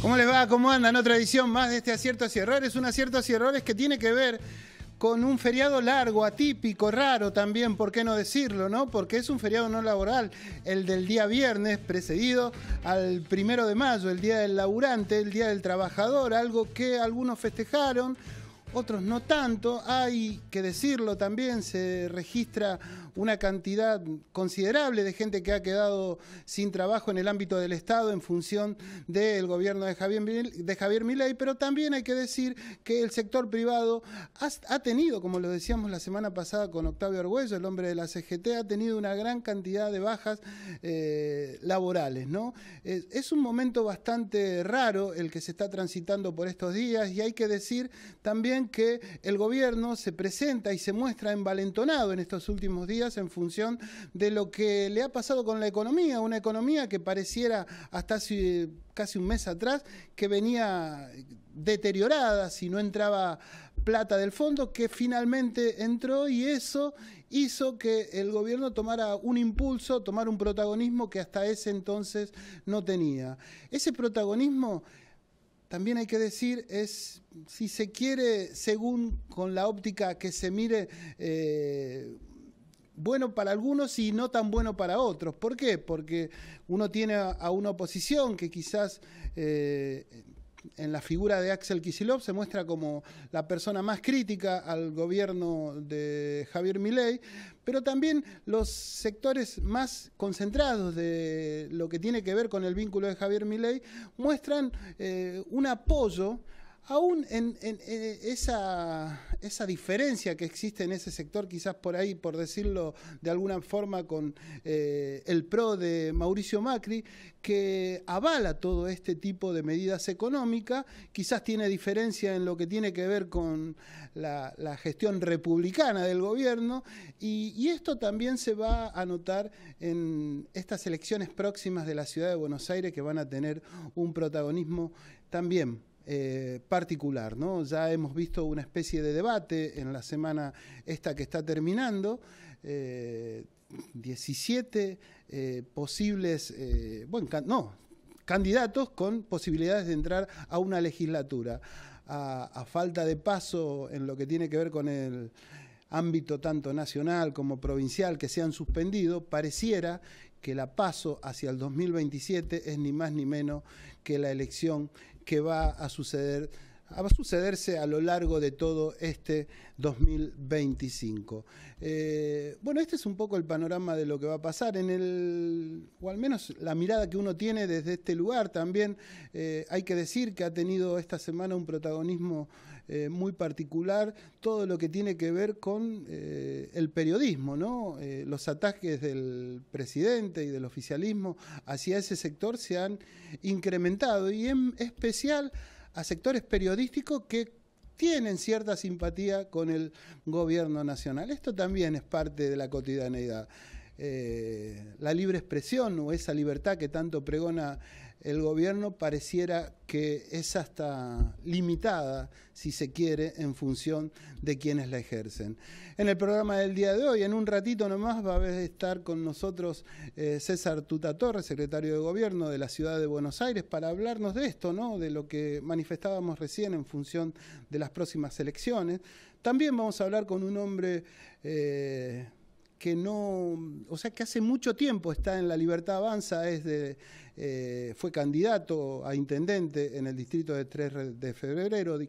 ¿Cómo les va? ¿Cómo andan? Otra edición más de este Aciertos y Errores. Un Aciertos y Errores que tiene que ver con un feriado largo, atípico, raro también, ¿por qué no decirlo, no? Porque es un feriado no laboral, el del día viernes, precedido al 1 de mayo, el Día del Laburante, el Día del Trabajador, algo que algunos festejaron, otros no tanto. Hay que decirlo también, se registra una cantidad considerable de gente que ha quedado sin trabajo en el ámbito del Estado en función del gobierno de Javier Milei, pero también hay que decir que el sector privado ha tenido, como lo decíamos la semana pasada con Octavio Argüello, el hombre de la CGT, ha tenido una gran cantidad de bajas laborales, ¿no? Es un momento bastante raro el que se está transitando por estos días, y hay que decir también que el gobierno se presenta y se muestra envalentonado en estos últimos días en función de lo que le ha pasado con la economía, una economía que pareciera hasta hace casi un mes atrás que venía deteriorada si no entraba plata del fondo, que finalmente entró, y eso hizo que el gobierno tomara un impulso, tomara un protagonismo que hasta ese entonces no tenía. Ese protagonismo, también hay que decir, es, si se quiere, según con la óptica que se mire, bueno para algunos y no tan bueno para otros. ¿Por qué? Porque uno tiene a una oposición que quizás en la figura de Axel Kicillof se muestra como la persona más crítica al gobierno de Javier Milei, pero también los sectores más concentrados de lo que tiene que ver con el vínculo de Javier Milei muestran un apoyo aún en esa diferencia que existe en ese sector, quizás por ahí, por decirlo de alguna forma, con el PRO de Mauricio Macri, que avala todo este tipo de medidas económicas. Quizás tiene diferencia en lo que tiene que ver con la gestión republicana del gobierno, y esto también se va a notar en estas elecciones próximas de la ciudad de Buenos Aires, que van a tener un protagonismo también particular, ¿no? Ya hemos visto una especie de debate en la semana esta que está terminando, 17 posibles, candidatos con posibilidades de entrar a una legislatura. A falta de paso en lo que tiene que ver con el ámbito tanto nacional como provincial que se han suspendido, pareciera que la paso hacia el 2027 es ni más ni menos que la elección que va a sucederse a lo largo de todo este 2025. Bueno, este es un poco el panorama de lo que va a pasar, o al menos la mirada que uno tiene desde este lugar. También hay que decir que ha tenido esta semana un protagonismo muy particular todo lo que tiene que ver con el periodismo, ¿no? Los ataques del presidente y del oficialismo hacia ese sector se han incrementado, y en especial a sectores periodísticos que tienen cierta simpatía con el gobierno nacional. Esto también es parte de la cotidianeidad. La libre expresión, o esa libertad que tanto pregona el gobierno, pareciera que es hasta limitada, si se quiere, en función de quienes la ejercen. En el programa del día de hoy, en un ratito nomás, va a estar con nosotros César Tuta Torres, secretario de Gobierno de la Ciudad de Buenos Aires, para hablarnos de esto, ¿no? De lo que manifestábamos recién en función de las próximas elecciones. También vamos a hablar con un hombre que hace mucho tiempo está en La Libertad Avanza, fue candidato a intendente en el distrito de 3 de febrero,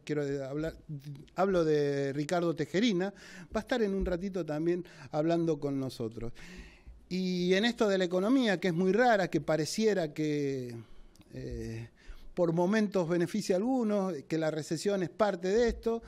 hablo de Ricardo Tejerina, va a estar en un ratito también hablando con nosotros. Y en esto de la economía, que es muy rara, que pareciera que por momentos beneficia a algunos, que la recesión es parte de esto,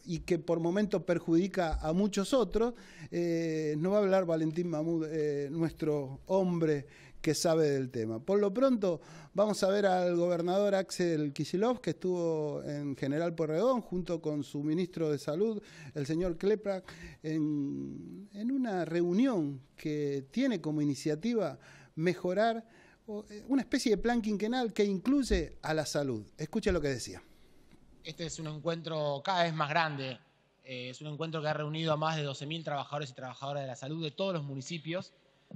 y que por momentos perjudica a muchos otros, nos va a hablar Valentín Mahmoud, nuestro hombre que sabe del tema. Por lo pronto vamos a ver al gobernador Axel Kicillof, que estuvo en General Pueyrredón junto con su ministro de Salud, el señor Kleprak, en una reunión que tiene como iniciativa mejorar una especie de plan quinquenal que incluye a la salud. Escuche lo que decía. Este es un encuentro cada vez más grande Es un encuentro que ha reunido a más de 12.000 trabajadores y trabajadoras de la salud de todos los municipios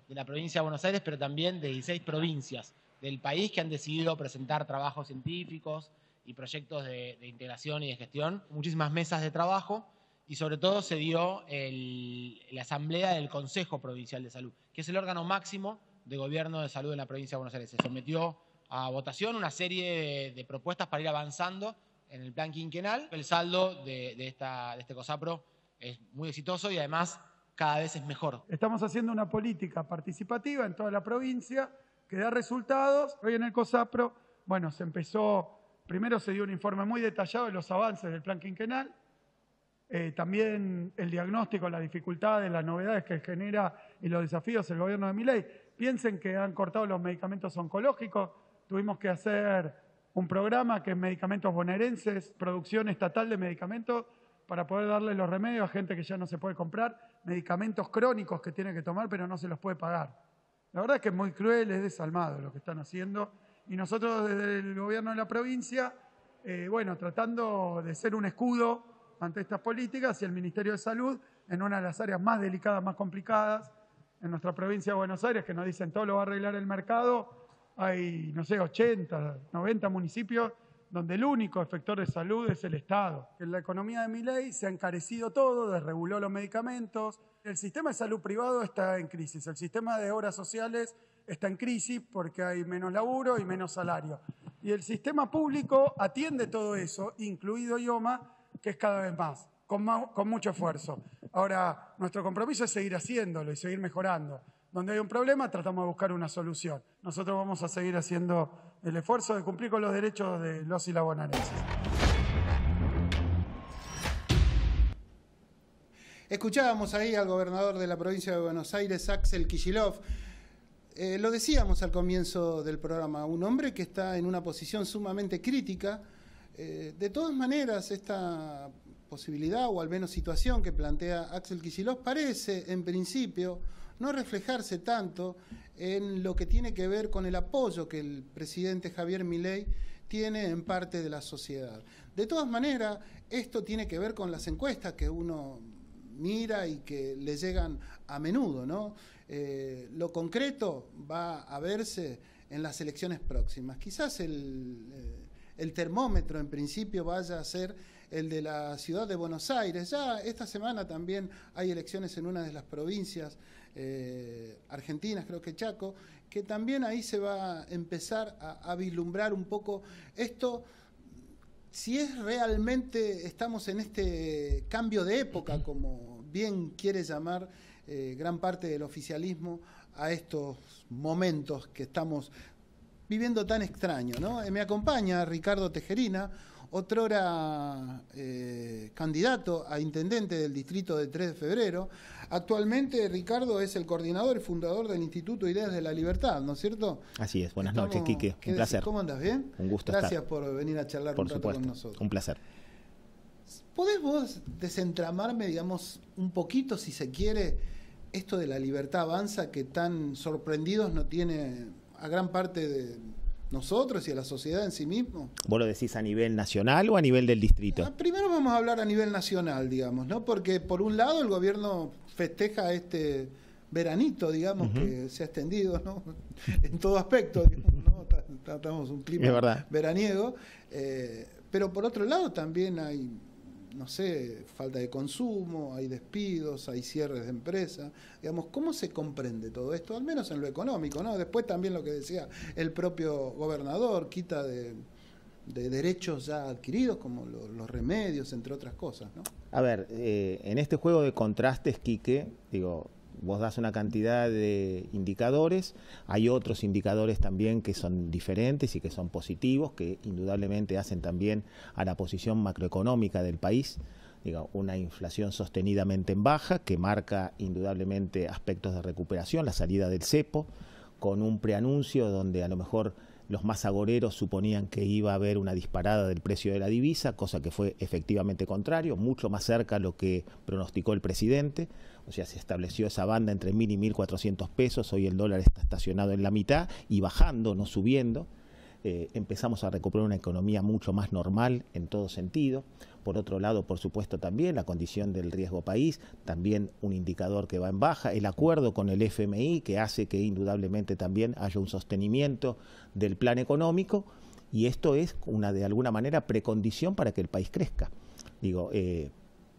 de la provincia de Buenos Aires, pero también de 16 provincias del país que han decidido presentar trabajos científicos y proyectos de integración y de gestión. Muchísimas mesas de trabajo y sobre todo se dio la asamblea del Consejo Provincial de Salud, que es el órgano máximo de gobierno de salud en la provincia de Buenos Aires. Se sometió a votación una serie de propuestas para ir avanzando en el plan quinquenal. El saldo de este COSAPRO es muy exitoso y además cada vez es mejor. Estamos haciendo una política participativa en toda la provincia que da resultados. Hoy en el COSAPRO, bueno, primero se dio un informe muy detallado de los avances del plan quinquenal, también el diagnóstico, las dificultades, las novedades que genera y los desafíos el gobierno de Milei. Piensen que han cortado los medicamentos oncológicos, tuvimos que hacer un programa que es medicamentos bonaerenses, producción estatal de medicamentos para poder darle los remedios a gente que ya no se puede comprar, medicamentos crónicos que tiene que tomar pero no se los puede pagar. La verdad es que es muy cruel, es desalmado lo que están haciendo y nosotros desde el gobierno de la provincia, bueno, tratando de ser un escudo ante estas políticas y el Ministerio de Salud en una de las áreas más delicadas, más complicadas en nuestra provincia de Buenos Aires, que nos dicen todo lo va a arreglar el mercado. Hay, no sé, 80, 90 municipios donde el único efector de salud es el Estado. En la economía de Milei se ha encarecido todo, desreguló los medicamentos. El sistema de salud privado está en crisis. El sistema de obras sociales está en crisis porque hay menos laburo y menos salario. Y el sistema público atiende todo eso, incluido IOMA, que es cada vez más, con mucho esfuerzo. Ahora, nuestro compromiso es seguir haciéndolo y seguir mejorando. Donde hay un problema, tratamos de buscar una solución. Nosotros vamos a seguir haciendo el esfuerzo de cumplir con los derechos de los y las bonaerenses. Escuchábamos ahí al gobernador de la provincia de Buenos Aires, Axel Kicillof. Lo decíamos al comienzo del programa, un hombre que está en una posición sumamente crítica. De todas maneras, esta posibilidad o al menos situación que plantea Axel Kicillof parece, en principio, no reflejarse tanto en lo que tiene que ver con el apoyo que el presidente Javier Milei tiene en parte de la sociedad. De todas maneras, esto tiene que ver con las encuestas que uno mira y que le llegan a menudo, ¿no? Lo concreto va a verse en las elecciones próximas. Quizás el termómetro en principio vaya a ser el de la ciudad de Buenos Aires. Ya esta semana también hay elecciones en una de las provincias argentinas, creo que Chaco, que también ahí se va a empezar a vislumbrar un poco esto, si es realmente estamos en este cambio de época, como bien quiere llamar gran parte del oficialismo a estos momentos que estamos viviendo tan extraño, ¿no? Me acompaña Ricardo Tejerina, otrora candidato a intendente del distrito de 3 de Febrero. Actualmente Ricardo es el coordinador y fundador del Instituto Ideas de la Libertad, ¿no es cierto? Así es, buenas noches, Quique, un placer. ¿Cómo andas? ¿Bien? Un gusto Gracias estar. por venir a charlar un rato con nosotros. Un placer. ¿Podés vos desentramarme, digamos, un poquito, si se quiere, esto de la libertad avanza que tan sorprendidos nos tiene a gran parte de nosotros y a la sociedad en sí mismo? ¿Vos lo decís a nivel nacional o a nivel del distrito? Primero vamos a hablar a nivel nacional, digamos, ¿no? Porque por un lado el gobierno festeja este veranito, digamos, que se ha extendido, ¿no? En todo aspecto, digamos, ¿no? Estamos un clima veraniego, pero por otro lado también hay, no sé, falta de consumo, hay despidos, hay cierres de empresas, digamos, ¿cómo se comprende todo esto? Al menos en lo económico, ¿no? Después también lo que decía el propio gobernador, quita de derechos ya adquiridos, como los remedios, entre otras cosas, ¿no? A ver, en este juego de contrastes, Quique, digo, vos das una cantidad de indicadores, hay otros indicadores también que son diferentes y que son positivos, que indudablemente hacen también a la posición macroeconómica del país, digo, una inflación sostenidamente en baja, que marca indudablemente aspectos de recuperación, la salida del cepo, con un preanuncio donde a lo mejor los más agoreros suponían que iba a haber una disparada del precio de la divisa, cosa que fue efectivamente contrario, mucho más cerca a lo que pronosticó el presidente. O sea, se estableció esa banda entre 1.000 y 1.400 pesos, hoy el dólar está estacionado en la mitad y bajando, no subiendo, empezamos a recuperar una economía mucho más normal en todo sentido. Por otro lado, por supuesto, también la condición del riesgo país, también un indicador que va en baja, el acuerdo con el FMI que hace que indudablemente también haya un sostenimiento del plan económico, y esto es de alguna manera precondición para que el país crezca. Digo,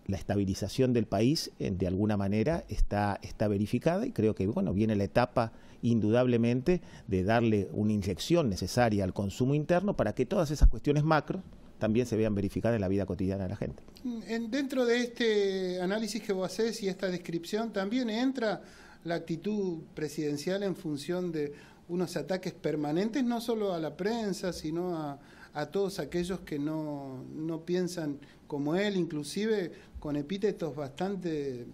la estabilización del país de alguna manera está verificada, y creo que bueno, viene la etapa indudablemente de darle una inyección necesaria al consumo interno para que todas esas cuestiones macro también se vean verificadas en la vida cotidiana de la gente. Dentro de este análisis que vos hacés y esta descripción también entra la actitud presidencial en función de unos ataques permanentes, no solo a la prensa, sino a todos aquellos que no piensan como él, inclusive con epítetos bastante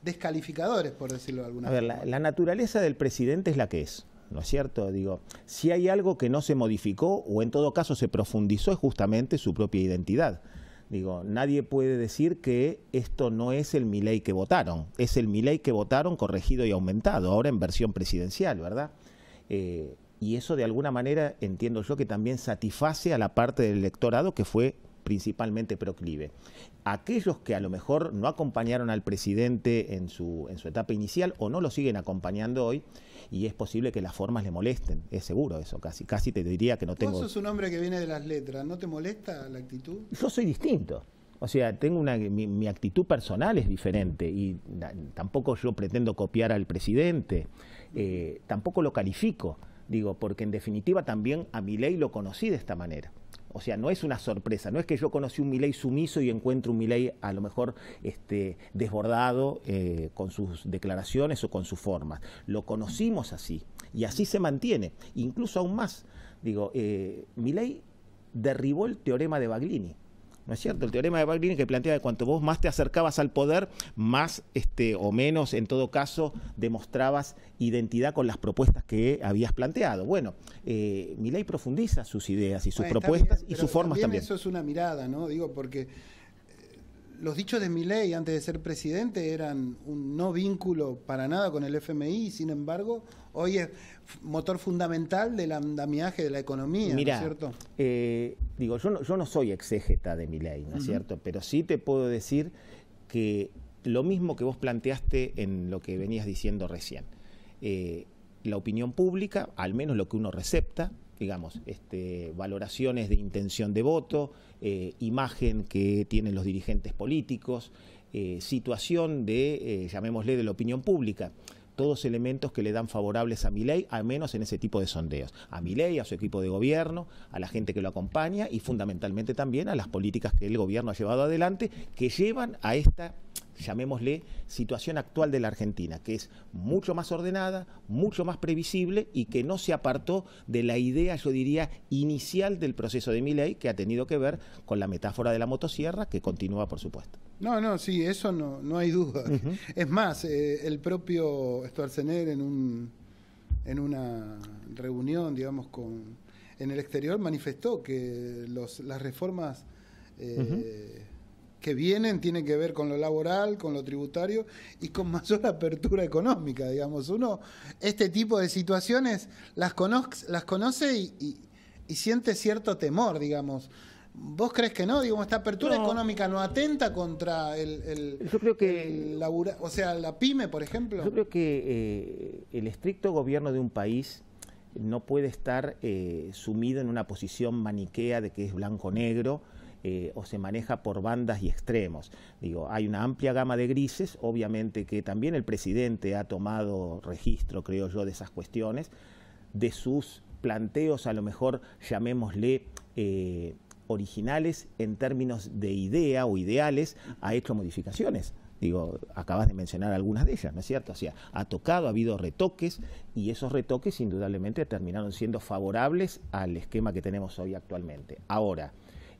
descalificadores, por decirlo de alguna forma. A ver, la naturaleza del presidente es la que es, ¿no es cierto? Digo, si hay algo que no se modificó o en todo caso se profundizó es justamente su propia identidad. Digo, nadie puede decir que esto no es el Milei que votaron, es el Milei que votaron corregido y aumentado, ahora en versión presidencial, ¿verdad? Y eso de alguna manera entiendo yo que también satisface a la parte del electorado que fue principalmente proclive. Aquellos que a lo mejor no acompañaron al presidente en su etapa inicial o no lo siguen acompañando hoy, y es posible que las formas le molesten, es seguro eso, casi te diría que no tengo... Vos sos un hombre que viene de las letras, ¿no te molesta la actitud? Yo soy distinto. O sea, tengo mi actitud personal es diferente y tampoco yo pretendo copiar al presidente, tampoco lo califico, digo, porque en definitiva también a Milei lo conocí de esta manera. O sea, no es una sorpresa, no es que yo conocí un Milei sumiso y encuentro un Milei a lo mejor desbordado con sus declaraciones o con sus formas. Lo conocimos así y así se mantiene, incluso aún más. Digo, Milei derribó el teorema de Baglini. ¿No es cierto? El teorema de Baglini que plantea que cuanto vos más te acercabas al poder, más o menos, en todo caso, demostrabas identidad con las propuestas que habías planteado. Bueno, Milei profundiza sus ideas y sus propuestas y sus formas también. Eso es una mirada, ¿no? Digo, porque los dichos de Milei antes de ser presidente eran un no vínculo para nada con el FMI, y sin embargo, hoy es motor fundamental del andamiaje de la economía. Mirá, ¿no es cierto? Digo, yo no soy exégeta de Milei, ¿no es cierto? Pero sí te puedo decir que lo mismo que vos planteaste en lo que venías diciendo recién. La opinión pública, al menos lo que uno recepta, digamos, valoraciones de intención de voto, imagen que tienen los dirigentes políticos, situación de, llamémosle, de la opinión pública, todos elementos que le dan favorables a Milei, al menos en ese tipo de sondeos. A Milei, a su equipo de gobierno, a la gente que lo acompaña y fundamentalmente también a las políticas que el gobierno ha llevado adelante, que llevan a esta, llamémosle, situación actual de la Argentina, que es mucho más ordenada, mucho más previsible y que no se apartó de la idea, yo diría, inicial del proceso de Milei, que ha tenido que ver con la metáfora de la motosierra, que continúa, por supuesto. No, sí, eso no hay duda. Es más, el propio Schwarzenegger en una reunión, digamos, en el exterior manifestó que las reformas que vienen tienen que ver con lo laboral, con lo tributario y con mayor apertura económica, digamos. Uno, este tipo de situaciones las conoce y siente cierto temor, digamos. ¿Vos crees que no? Digamos, esta apertura económica no atenta contra yo creo que la pyme, por ejemplo. Yo creo que el estricto gobierno de un país no puede estar sumido en una posición maniquea de que es blanco-negro o se maneja por bandas y extremos. Digo, hay una amplia gama de grises, obviamente que también el presidente ha tomado registro, creo yo, de esas cuestiones, de sus planteos, a lo mejor llamémosle originales en términos de idea o ideales, ha hecho modificaciones. Digo, acabas de mencionar algunas de ellas, ¿no es cierto? O sea, ha habido retoques y esos retoques indudablemente terminaron siendo favorables al esquema que tenemos hoy actualmente. Ahora,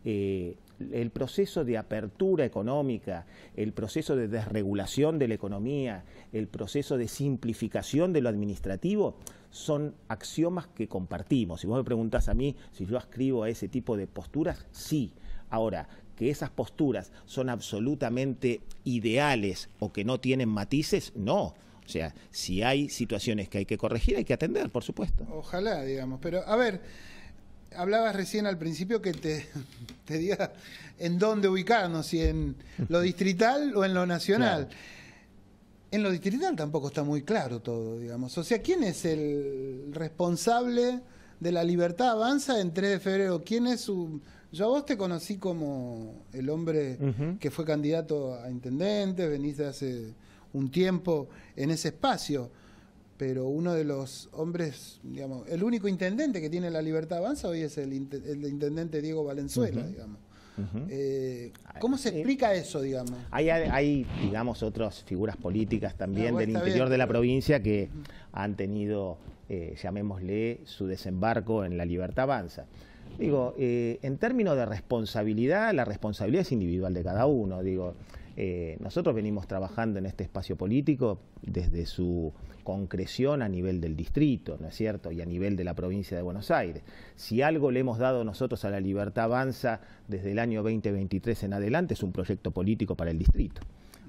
el proceso de apertura económica, el proceso de desregulación de la economía, el proceso de simplificación de lo administrativo, son axiomas que compartimos. Si vos me preguntás a mí si yo adscribo a ese tipo de posturas, sí. Ahora, que esas posturas son absolutamente ideales o que no tienen matices, no. O sea, si hay situaciones que hay que corregir, hay que atender, por supuesto. Ojalá, digamos. Pero, a ver, Hablabas recién al principio que te diga en dónde ubicarnos, si en lo distrital o en lo nacional. Claro. En lo distrital tampoco está muy claro todo, digamos. O sea, ¿quién es el responsable de La Libertad Avanza en 3 de febrero? ¿Quién es su...? Yo a vos te conocí como el hombre que fue candidato a intendente, venís de hace un tiempo en ese espacio, pero uno de los hombres, digamos, el único intendente que tiene La Libertad Avanza hoy es el intendente Diego Valenzuela, digamos. ¿Cómo se explica eso, digamos? Hay, digamos, otras figuras políticas también del interior de la provincia que han tenido, llamémosle, su desembarco en La Libertad Avanza. Digo, en términos de responsabilidad, la responsabilidad es individual de cada uno. Digo, nosotros venimos trabajando en este espacio político desde su concreción a nivel del distrito, ¿no es cierto?, y a nivel de la provincia de Buenos Aires. Si algo le hemos dado nosotros a La Libertad Avanza desde el año 2023 en adelante, es un proyecto político para el distrito.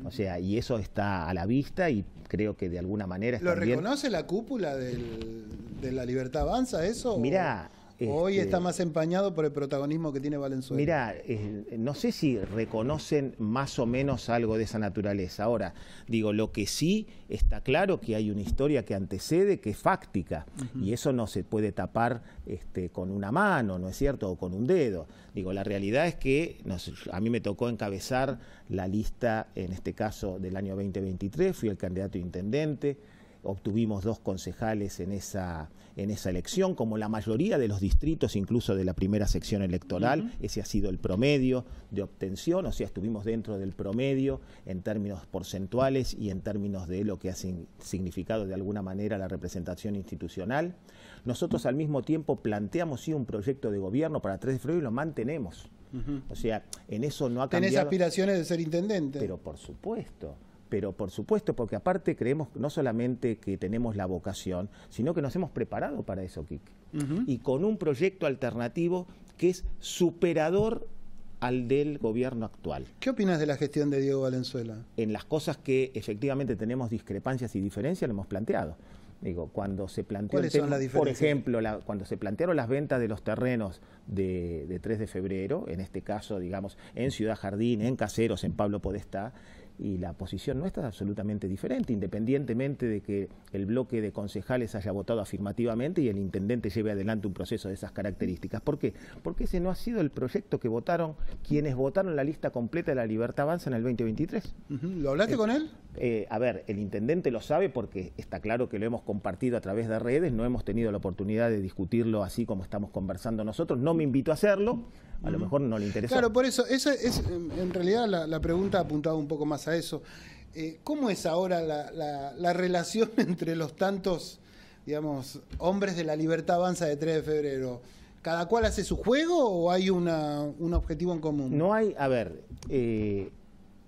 O sea, y eso está a la vista y creo que de alguna manera... ¿Lo reconoce la cúpula de La Libertad Avanza eso? Mirá... Hoy está más empañado por el protagonismo que tiene Valenzuela. Mirá, no sé si reconocen más o menos algo de esa naturaleza. Ahora, digo, lo que sí está claro que hay una historia que antecede, que es fáctica, y eso no se puede tapar con una mano, ¿no es cierto?, o con un dedo. Digo, la realidad es que a mí me tocó encabezar la lista, en este caso, del año 2023, fui el candidato a intendente, obtuvimos 2 concejales en esa elección, como la mayoría de los distritos, incluso de la primera sección electoral. Ese ha sido el promedio de obtención, o sea, estuvimos dentro del promedio en términos porcentuales y en términos de lo que ha significado de alguna manera la representación institucional. Nosotros al mismo tiempo planteamos sí un proyecto de gobierno para 3 de febrero y lo mantenemos. O sea, en eso no ha cambiado. ¿Tenés aspiraciones de ser intendente? Pero por supuesto, porque aparte creemos no solamente que tenemos la vocación, sino que nos hemos preparado para eso, Quique. Y con un proyecto alternativo que es superador al del gobierno actual. ¿Qué opinas de la gestión de Diego Valenzuela? En las cosas que efectivamente tenemos discrepancias y diferencias, lo hemos planteado. Digo, cuando se planteó ¿Cuáles son las diferencias? Por ejemplo, cuando se plantearon las ventas de los terrenos de 3 de febrero, en este caso, digamos, en Ciudad Jardín, en Caseros, en Pablo Podestá, y la posición nuestra es absolutamente diferente, independientemente de que el bloque de concejales haya votado afirmativamente y el intendente lleve adelante un proceso de esas características. ¿Por qué? Porque ese no ha sido el proyecto que votaron quienes votaron la lista completa de La Libertad Avanza en el 2023. ¿Lo hablaste con él? A ver, el intendente lo sabe porque está claro que lo hemos compartido a través de redes, no hemos tenido la oportunidad de discutirlo así como estamos conversando nosotros, no me invitó a hacerlo, a lo mejor no le interesó. Claro, por eso, esa es en realidad la pregunta apuntaba un poco más a eso. ¿Cómo es ahora la relación entre los tantos, digamos, hombres de La Libertad Avanza de 3 de febrero? ¿Cada cual hace su juego o hay un objetivo en común? No hay, a ver,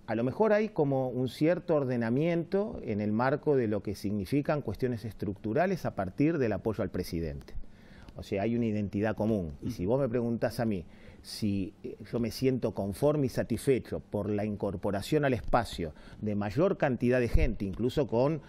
a lo mejor hay como un cierto ordenamiento en el marco de lo que significan cuestiones estructurales a partir del apoyo al presidente. O sea, hay una identidad común. Y si vos me preguntás a mí si yo me siento conforme y satisfecho por la incorporación al espacio de mayor cantidad de gente, incluso con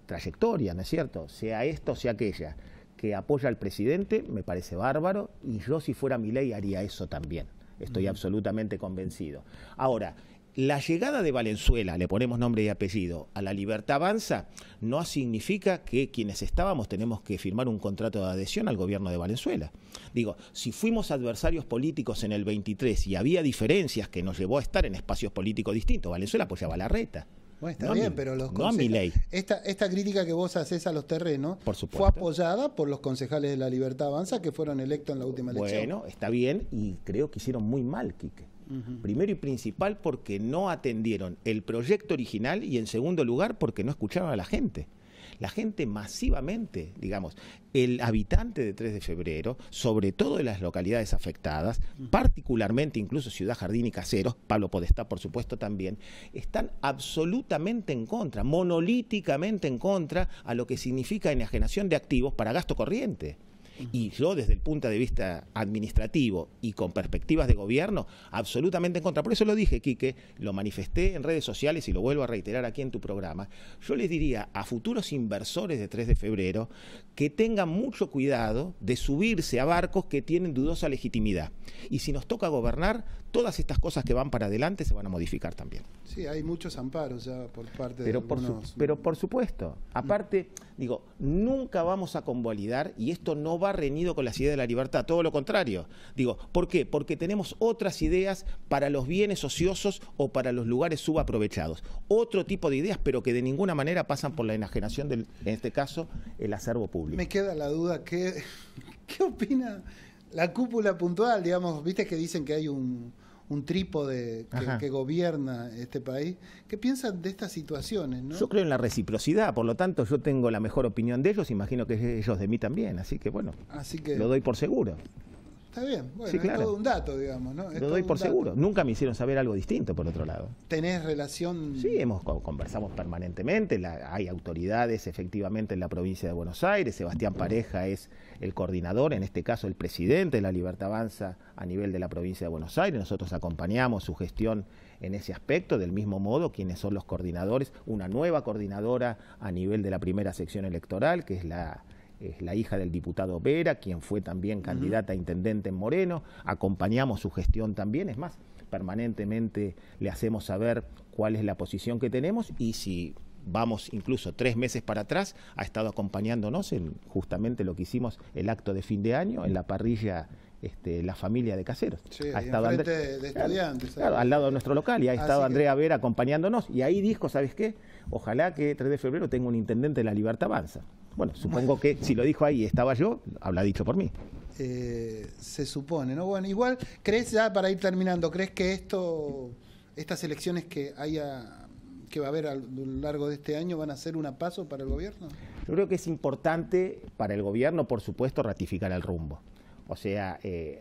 trayectoria, ¿no es cierto?, sea esto, sea aquella, que apoya al presidente, me parece bárbaro, y yo si fuera Milei haría eso también. Estoy absolutamente convencido. Ahora, la llegada de Valenzuela, le ponemos nombre y apellido, a La Libertad Avanza, no significa que quienes estábamos tenemos que firmar un contrato de adhesión al gobierno de Valenzuela. Digo, si fuimos adversarios políticos en el 23 y había diferencias que nos llevó a estar en espacios políticos distintos, Valenzuela apoyaba a Larreta. Bueno, está bien, pero los no a Milei. Esta crítica que vos haces a los terrenos fue apoyada por los concejales de La Libertad Avanza que fueron electos en la última elección. Bueno, está bien, y creo que hicieron muy mal, Quique. Primero y principal porque no atendieron el proyecto original y en segundo lugar porque no escucharon a la gente. La gente masivamente, digamos, el habitante de 3 de febrero, sobre todo de las localidades afectadas, particularmente incluso Ciudad Jardín y Caseros, Pablo Podestá por supuesto también, están absolutamente en contra, monolíticamente en contra a lo que significa enajenación de activos para gasto corriente. Y yo, desde el punto de vista administrativo y con perspectivas de gobierno, absolutamente en contra. Por eso lo dije, Quique, lo manifesté en redes sociales y lo vuelvo a reiterar aquí en tu programa. Yo les diría a futuros inversores de 3 de febrero que tengan mucho cuidado de subirse a barcos que tienen dudosa legitimidad. Y si nos toca gobernar, todas estas cosas que van para adelante se van a modificar también. Sí, hay muchos amparos ya por parte de Pero algunos... pero por supuesto, aparte, digo, nunca vamos a convalidar, y esto no va reñido con las ideas de la libertad, todo lo contrario. Digo, ¿por qué? Porque tenemos otras ideas para los bienes ociosos o para los lugares subaprovechados. Otro tipo de ideas, pero que de ninguna manera pasan por la enajenación del, en este caso, el acervo público. Me queda la duda, ¿qué opina la cúpula puntual? Digamos, viste que dicen que hay un trípode que gobierna este país. ¿Qué piensan de estas situaciones, no? Yo creo en la reciprocidad, por lo tanto yo tengo la mejor opinión de ellos, imagino que ellos de mí también, así que bueno, lo doy por seguro. Está bien, bueno, sí, claro. Es todo un dato, digamos, ¿no? Lo doy por seguro. Nunca me hicieron saber algo distinto, por otro lado. ¿Tenés relación? Sí, conversamos permanentemente. Hay autoridades, efectivamente, en la provincia de Buenos Aires. Sebastián Pareja es el coordinador, en este caso el presidente de la Libertad Avanza a nivel de la provincia de Buenos Aires. Nosotros acompañamos su gestión en ese aspecto, del mismo modo, quienes son los coordinadores. Una nueva coordinadora a nivel de la primera sección electoral, que es la hija del diputado Vera, quien fue también candidata a intendente en Moreno. Acompañamos su gestión también, es más, permanentemente le hacemos saber cuál es la posición que tenemos, y si vamos incluso 3 meses para atrás, ha estado acompañándonos en justamente lo que hicimos, el acto de fin de año, en la parrilla La Familia de Caseros. Sí, ha estado de estudiantes. Claro, al lado de nuestro local, y ha estado Andrea Vera acompañándonos, y ahí dijo, ¿sabes qué? Ojalá que 3 de febrero tenga un intendente de la Libertad Avanza. Bueno, supongo que si lo dijo ahí y estaba yo, habrá dicho por mí. Se supone, ¿no? Bueno, igual, ¿crees, ya para ir terminando, crees que estas elecciones que va a haber a lo largo de este año van a ser un paso para el gobierno? Yo creo que es importante para el gobierno, por supuesto, ratificar el rumbo. O sea,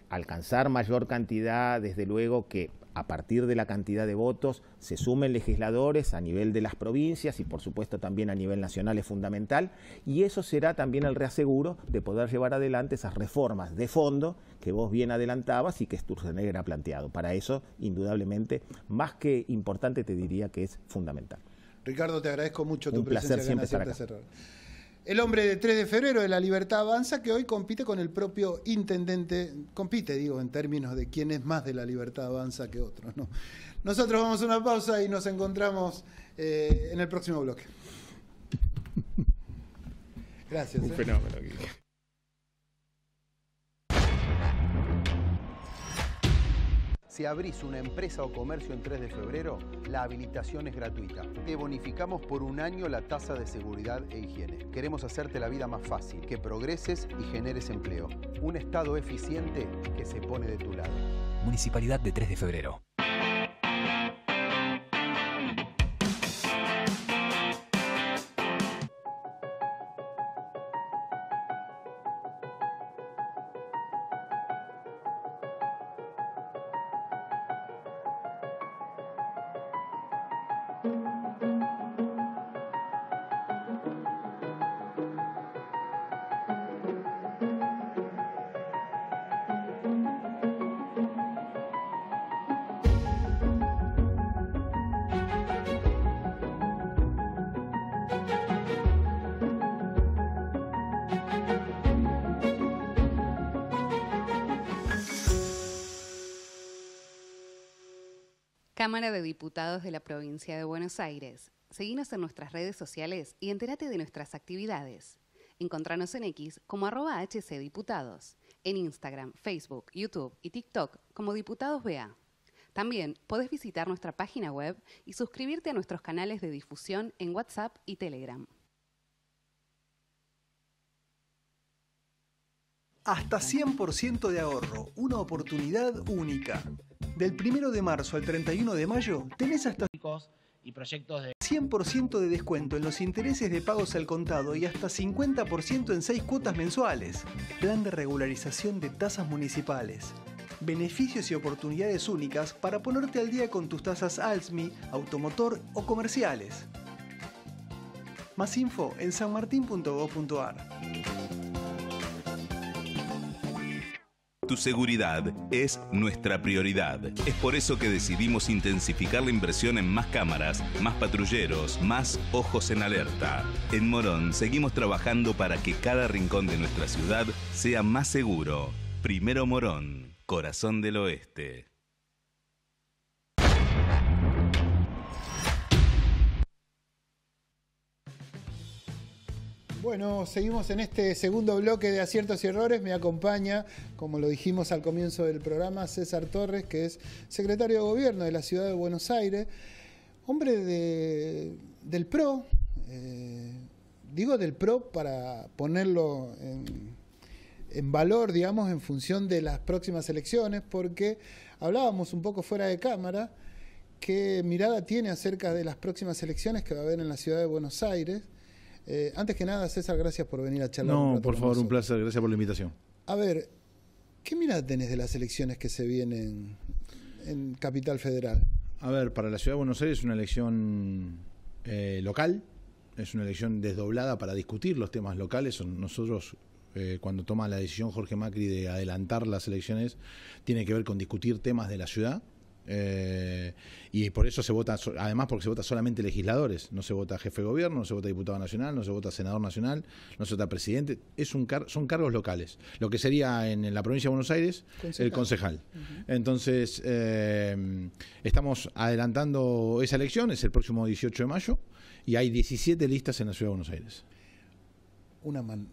alcanzar mayor cantidad, desde luego que a partir de la cantidad de votos se sumen legisladores a nivel de las provincias y por supuesto también a nivel nacional es fundamental, y eso será también el reaseguro de poder llevar adelante esas reformas de fondo que vos bien adelantabas y que Sturzenegger ha planteado. Para eso, indudablemente, más que importante, te diría que es fundamental. Ricardo, te agradezco mucho tu Un placer presencia siempre acá en estar acá. El hombre de 3 de febrero de la Libertad Avanza, que hoy compite con el propio intendente, digo, en términos de quién es más de la Libertad Avanza que otros, ¿no? Nosotros vamos a una pausa y nos encontramos en el próximo bloque. Gracias. Un fenómeno, Guille. Si abrís una empresa o comercio en 3 de febrero, la habilitación es gratuita. Te bonificamos por 1 año la tasa de seguridad e higiene. Queremos hacerte la vida más fácil, que progreses y generes empleo. Un Estado eficiente que se pone de tu lado. Municipalidad de 3 de febrero. Cámara de Diputados de la Provincia de Buenos Aires. Seguinos en nuestras redes sociales y entérate de nuestras actividades. Encontranos en X como @HCDiputados, en Instagram, Facebook, YouTube y TikTok como Diputados BA. También podés visitar nuestra página web y suscribirte a nuestros canales de difusión en WhatsApp y Telegram. Hasta 100% de ahorro, una oportunidad única. Del 1 de marzo al 31 de mayo tenés hasta y proyectos de 100% de descuento en los intereses de pagos al contado y hasta 50% en 6 cuotas mensuales. Plan de regularización de tasas municipales. Beneficios y oportunidades únicas para ponerte al día con tus tasas ALSMI, automotor o comerciales. Más info en sanmartin.gov.ar. Tu seguridad es nuestra prioridad. Es por eso que decidimos intensificar la inversión en más cámaras, más patrulleros, más ojos en alerta. En Morón seguimos trabajando para que cada rincón de nuestra ciudad sea más seguro. Primero Morón, corazón del oeste. Bueno, seguimos en este segundo bloque de aciertos y errores. Me acompaña, como lo dijimos al comienzo del programa, César Torres, que es secretario de Gobierno de la Ciudad de Buenos Aires, hombre del PRO. Digo del PRO para ponerlo en valor, digamos, en función de las próximas elecciones, porque hablábamos un poco fuera de cámara, qué mirada tiene acerca de las próximas elecciones que va a haber en la Ciudad de Buenos Aires. Antes que nada, César, gracias por venir a charlar. No, por favor, un placer, gracias por la invitación. A ver, ¿qué mirada tenés de las elecciones que se vienen en Capital Federal? A ver, para la Ciudad de Buenos Aires es una elección local, es una elección desdoblada para discutir los temas locales. Nosotros, cuando toma la decisión Jorge Macri de adelantar las elecciones, tiene que ver con discutir temas de la ciudad. Y por eso se vota, además porque se vota solamente legisladores, no se vota jefe de gobierno, no se vota diputado nacional, no se vota senador nacional, no se vota presidente, son cargos locales, lo que sería en la provincia de Buenos Aires el concejal. Entonces estamos adelantando esa elección, es el próximo 18 de mayo y hay 17 listas en la Ciudad de Buenos Aires.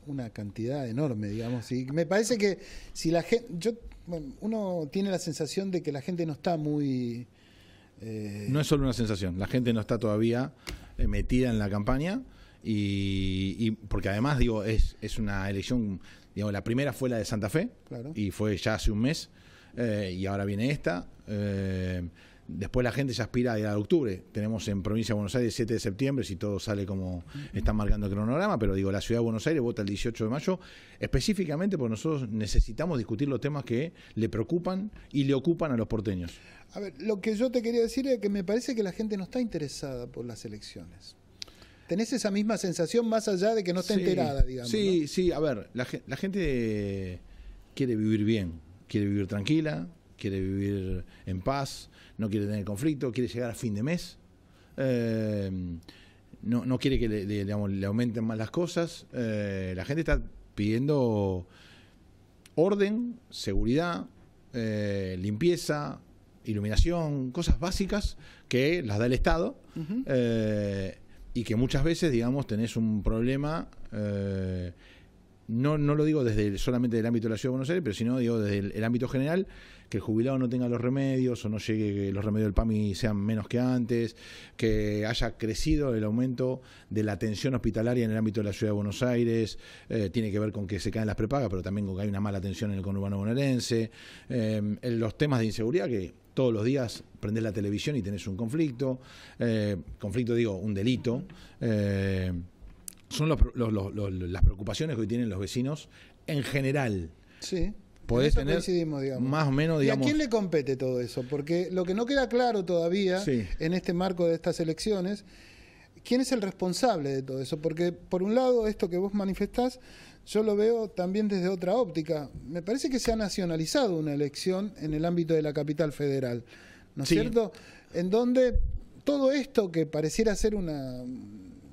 Una cantidad enorme, digamos, y me parece que si la gente, uno tiene la sensación de que la gente no está muy... No es solo una sensación, la gente no está todavía metida en la campaña y porque además, digo, es una elección, digamos, la primera fue la de Santa Fe, claro, y fue ya hace un mes, y ahora viene esta. Después la gente ya aspira a ir a octubre. Tenemos en Provincia de Buenos Aires 7 de septiembre, si todo sale como están marcando el cronograma, pero digo, la Ciudad de Buenos Aires vota el 18 de mayo, específicamente porque nosotros necesitamos discutir los temas que le preocupan y le ocupan a los porteños. A ver, lo que yo te quería decir es que me parece que la gente no está interesada por las elecciones. ¿Tenés esa misma sensación más allá de que no está enterada, digamos? Sí, ¿no? Sí, a ver, la gente quiere vivir bien, quiere vivir tranquila, quiere vivir en paz, no quiere tener conflicto, quiere llegar a fin de mes, no quiere que le aumenten más las cosas. La gente está pidiendo orden, seguridad, limpieza, iluminación, cosas básicas que las da el Estado. Y que muchas veces, digamos, tenés un problema, no lo digo desde solamente del ámbito de la Ciudad de Buenos Aires, pero sino digo desde el ámbito general, que el jubilado no tenga los remedios o no llegue, que los remedios del PAMI sean menos que antes, que haya crecido el aumento de la atención hospitalaria en el ámbito de la Ciudad de Buenos Aires. Tiene que ver con que se caen las prepagas, pero también con que hay una mala atención en el conurbano bonaerense. Los temas de inseguridad, que todos los días prendés la televisión y tenés un conflicto, digo, un delito. Son las preocupaciones que hoy tienen los vecinos en general. Sí. Podés tener más o menos, digamos... ¿Y a quién le compete todo eso? Porque lo que no queda claro todavía en este marco de estas elecciones, ¿quién es el responsable de todo eso? Porque por un lado, esto que vos manifestás, yo lo veo también desde otra óptica. Me parece que se ha nacionalizado una elección en el ámbito de la capital federal, ¿no es cierto? En donde todo esto que pareciera ser una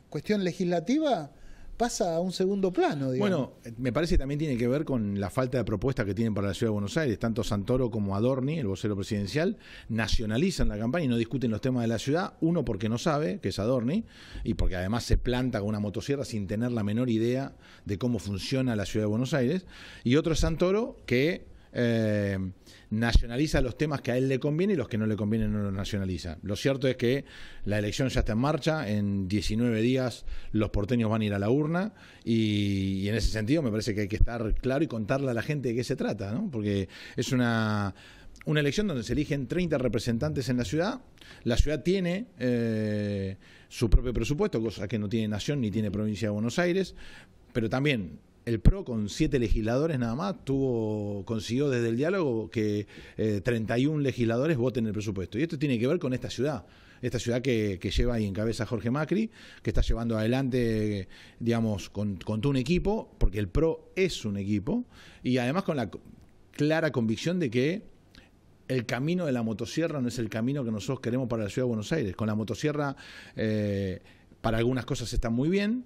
cuestión legislativa pasa a un segundo plano, digamos. Bueno, me parece que también tiene que ver con la falta de propuestas que tienen para la Ciudad de Buenos Aires. Tanto Santoro como Adorni, el vocero presidencial, nacionalizan la campaña y no discuten los temas de la ciudad. Uno, porque no sabe, que es Adorni, y porque además se planta con una motosierra sin tener la menor idea de cómo funciona la Ciudad de Buenos Aires. Y otro es Santoro, que nacionaliza los temas que a él le conviene y los que no le convienen no los nacionaliza. Lo cierto es que la elección ya está en marcha, en 19 días los porteños van a ir a la urna y en ese sentido me parece que hay que estar claro y contarle a la gente de qué se trata, ¿no? Porque es una elección donde se eligen 30 representantes en la ciudad tiene su propio presupuesto, cosa que no tiene Nación ni tiene Provincia de Buenos Aires, pero también el PRO, con 7 legisladores nada más, consiguió desde el diálogo que 31 legisladores voten el presupuesto. Y esto tiene que ver con esta ciudad que lleva y encabeza Jorge Macri, que está llevando adelante, digamos, con todo un equipo, porque el PRO es un equipo, y además clara convicción de que el camino de la motosierra no es el camino que nosotros queremos para la Ciudad de Buenos Aires. Con la motosierra, para algunas cosas está muy bien,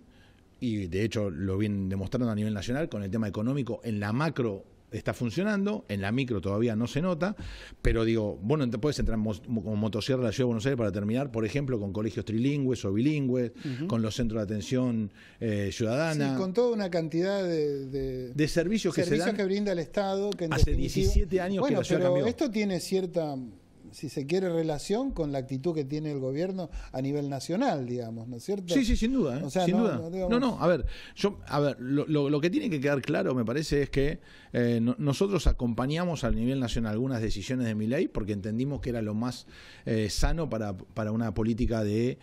y de hecho lo vienen demostrando a nivel nacional con el tema económico. En la macro está funcionando, en la micro todavía no se nota, pero digo, vos no te puedes entrar con motosierra a la Ciudad de Buenos Aires para terminar, por ejemplo, con colegios trilingües o bilingües, con los centros de atención ciudadana. Sí, con toda una cantidad de servicios que se dan, que brinda el Estado. Que en hace 17 años que la ciudad cambió. Esto tiene cierta, si se quiere, relación con la actitud que tiene el gobierno a nivel nacional, digamos, ¿no es cierto? Sí, sin duda, o sea, sin duda. A ver, lo que tiene que quedar claro, me parece, es que nosotros acompañamos a nivel nacional algunas decisiones de Milei porque entendimos que era lo más sano para una política de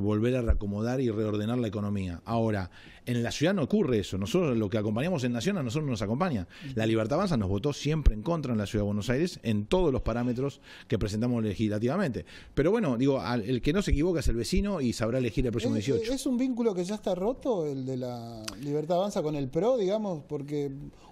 volver a reacomodar y reordenar la economía. Ahora, en la ciudad no ocurre eso. Nosotros lo que acompañamos en Nación, a nosotros nos acompaña. La Libertad Avanza nos votó siempre en contra en la Ciudad de Buenos Aires en todos los parámetros que presentamos legislativamente. Pero bueno, digo, el que no se equivoca es el vecino y sabrá elegir el próximo 18. ¿Es un vínculo que ya está roto, el de la Libertad Avanza con el PRO, digamos? Porque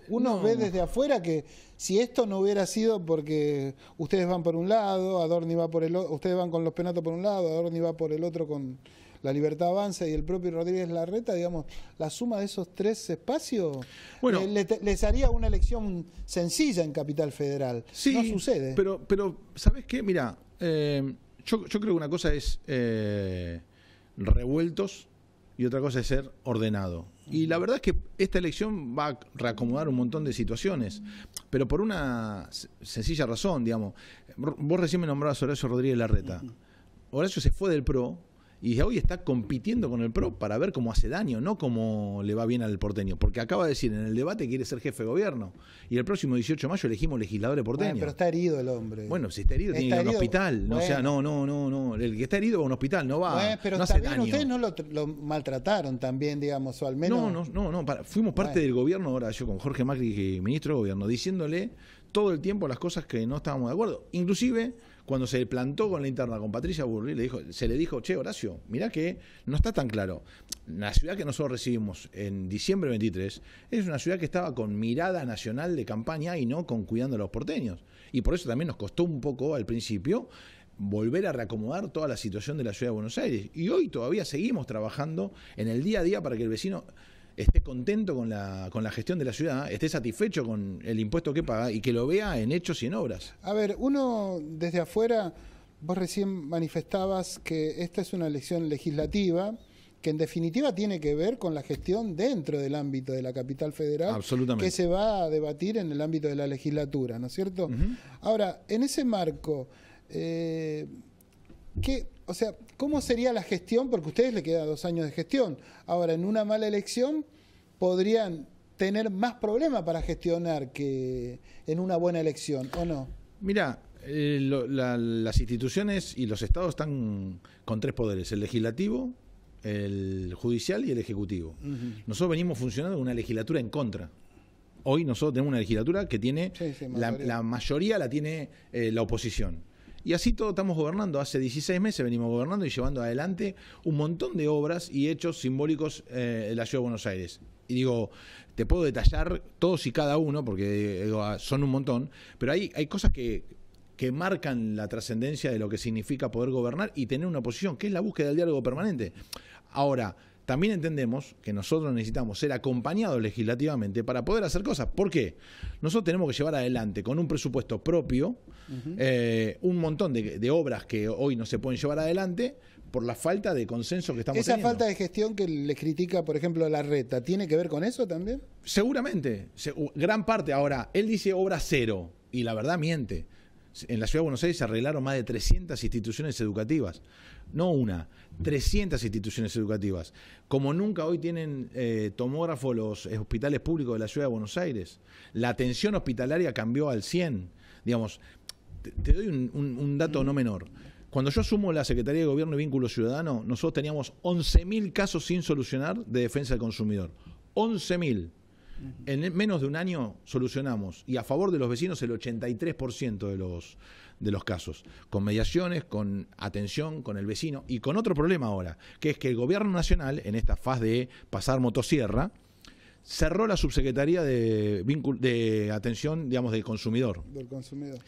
uno ve desde afuera que si esto no hubiera sido porque ustedes van por un lado, Adorni va por el otro, ustedes van con los Penato por un lado, Adorni va por el otro con la Libertad Avanza y el propio Rodríguez Larreta, digamos, la suma de esos tres espacios les haría una elección sencilla en Capital Federal. Sí, no sucede. Pero ¿sabes qué? Mira, yo creo que una cosa es revueltos y otra cosa es ser ordenado. Y la verdad es que esta elección va a reacomodar un montón de situaciones, pero por una sencilla razón, digamos. Vos recién me nombrabas a Horacio Rodríguez Larreta. Horacio se fue del PRO y hoy está compitiendo con el PRO para ver cómo hace daño, no cómo le va bien al porteño. Porque acaba de decir en el debate que quiere ser jefe de gobierno. Y el próximo 18 de mayo elegimos legisladores porteños. Bueno, pero está herido el hombre. Bueno, si está herido tiene que ir a un hospital. Bueno. O sea, no. El que está herido va a un hospital, no va. Bueno, pero no hace daño. Ustedes no lo maltrataron también, digamos, o al menos. No. Fuimos parte del gobierno ahora, yo con Jorge Macri, ministro de gobierno, diciéndole todo el tiempo las cosas que no estábamos de acuerdo. Inclusive, cuando se plantó con la interna con Patricia Burri, se le dijo, che, Horacio, mirá que no está tan claro. La ciudad que nosotros recibimos en diciembre 23 es una ciudad que estaba con mirada nacional de campaña y no con cuidando a los porteños. Y por eso también nos costó un poco al principio volver a reacomodar toda la situación de la ciudad de Buenos Aires. Y hoy todavía seguimos trabajando en el día a día para que el vecino esté contento con la gestión de la ciudad, esté satisfecho con el impuesto que paga y que lo vea en hechos y en obras. A ver, uno desde afuera, vos recién manifestabas que esta es una elección legislativa que en definitiva tiene que ver con la gestión dentro del ámbito de la Capital Federal, absolutamente, que se va a debatir en el ámbito de la legislatura, ¿no es cierto? Ahora, en ese marco, ¿cómo sería la gestión? Porque a ustedes les queda 2 años de gestión. Ahora, en una mala elección podrían tener más problemas para gestionar que en una buena elección, ¿o no? Mira, las instituciones y los estados están con 3 poderes: el legislativo, el judicial y el ejecutivo. Nosotros venimos funcionando con una legislatura en contra. Hoy nosotros tenemos una legislatura que tiene, la mayoría la tiene la oposición. Y así todos estamos gobernando. Hace 16 meses venimos gobernando y llevando adelante un montón de obras y hechos simbólicos en la Ciudad de Buenos Aires. Y digo, te puedo detallar todos y cada uno, porque son un montón, pero hay cosas que marcan la trascendencia de lo que significa poder gobernar y tener una oposición, que es la búsqueda del diálogo permanente. Ahora, también entendemos que nosotros necesitamos ser acompañados legislativamente para poder hacer cosas. ¿Por qué? Nosotros tenemos que llevar adelante con un presupuesto propio un montón de obras que hoy no se pueden llevar adelante por la falta de consenso que estamos teniendo. ¿Esa falta de gestión que le critica, por ejemplo, Larreta, tiene que ver con eso también? Seguramente, gran parte. Ahora, él dice obra cero y la verdad miente. En la Ciudad de Buenos Aires se arreglaron más de 300 instituciones educativas. No una, 300 instituciones educativas. Como nunca hoy tienen tomógrafo los hospitales públicos de la Ciudad de Buenos Aires. La atención hospitalaria cambió al 100. Digamos, te doy un dato no menor. Cuando yo asumo la Secretaría de Gobierno y Vínculo Ciudadano, nosotros teníamos 11.000 casos sin solucionar de defensa del consumidor. 11.000. En menos de un año solucionamos, y a favor de los vecinos, el 83% de los casos, con mediaciones, con atención, con el vecino, y con otro problema ahora, que es que el gobierno nacional, en esta fase de pasar motosierra, cerró la subsecretaría de atención, digamos, del consumidor. Del consumidor.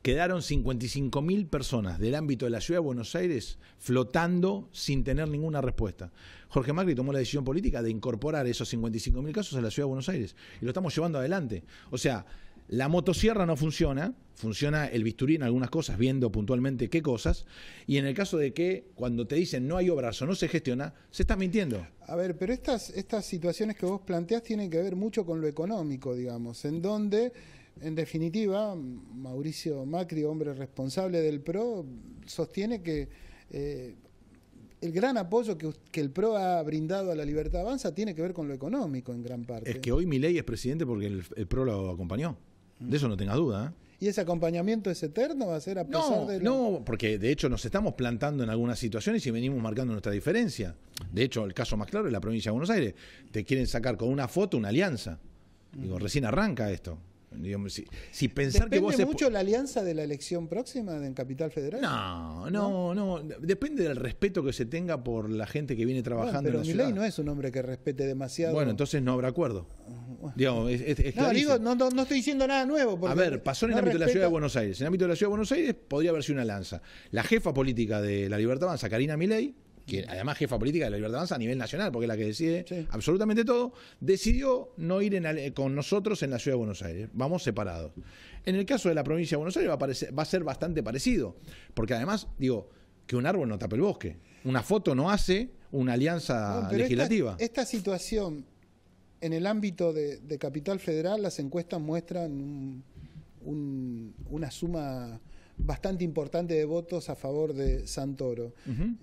Quedaron 55.000 personas del ámbito de la Ciudad de Buenos Aires flotando sin tener ninguna respuesta. Jorge Macri tomó la decisión política de incorporar esos 55.000 casos a la Ciudad de Buenos Aires y lo estamos llevando adelante. O sea, la motosierra no funciona, funciona el bisturí en algunas cosas, viendo puntualmente qué cosas, y en el caso de que cuando te dicen no hay obras o no se gestiona, se está mintiendo. A ver, pero estas situaciones que vos planteás tienen que ver mucho con lo económico, digamos, en donde, en definitiva, Mauricio Macri, hombre responsable del PRO, sostiene que el gran apoyo que el PRO ha brindado a la Libertad Avanza tiene que ver con lo económico en gran parte. Es que hoy Milei es presidente porque el PRO lo acompañó. De eso no tenga duda, ¿eh? ¿Y ese acompañamiento es eterno? ¿Va a ser a pesar de...? No, porque de hecho nos estamos plantando en algunas situaciones y venimos marcando nuestra diferencia. De hecho, el caso más claro es la provincia de Buenos Aires. Te quieren sacar con una foto una alianza. Digo, recién arranca esto. Digamos, si pensar ¿Depende que vos mucho la alianza de la elección próxima en Capital Federal? No. Depende del respeto que se tenga por la gente que viene trabajando en la ciudad. Pero Milei no es un hombre que respete demasiado. Bueno, entonces no habrá acuerdo. Digamos, no estoy diciendo nada nuevo. A ver, pasó en el ámbito de la Ciudad de Buenos Aires. En el ámbito de la Ciudad de Buenos Aires podría haber sido una alianza. La jefa política de la Libertad Avanza, Karina Milei, que además jefa política de la Libertad Avanza a nivel nacional, porque es la que decide absolutamente todo, decidió no ir con nosotros en la Ciudad de Buenos Aires. Vamos separados. En el caso de la provincia de Buenos Aires va a ser bastante parecido, porque además, digo, que un árbol no tape el bosque. Una foto no hace una alianza legislativa. Esta situación, en el ámbito de Capital Federal, las encuestas muestran una suma bastante importante de votos a favor de Santoro.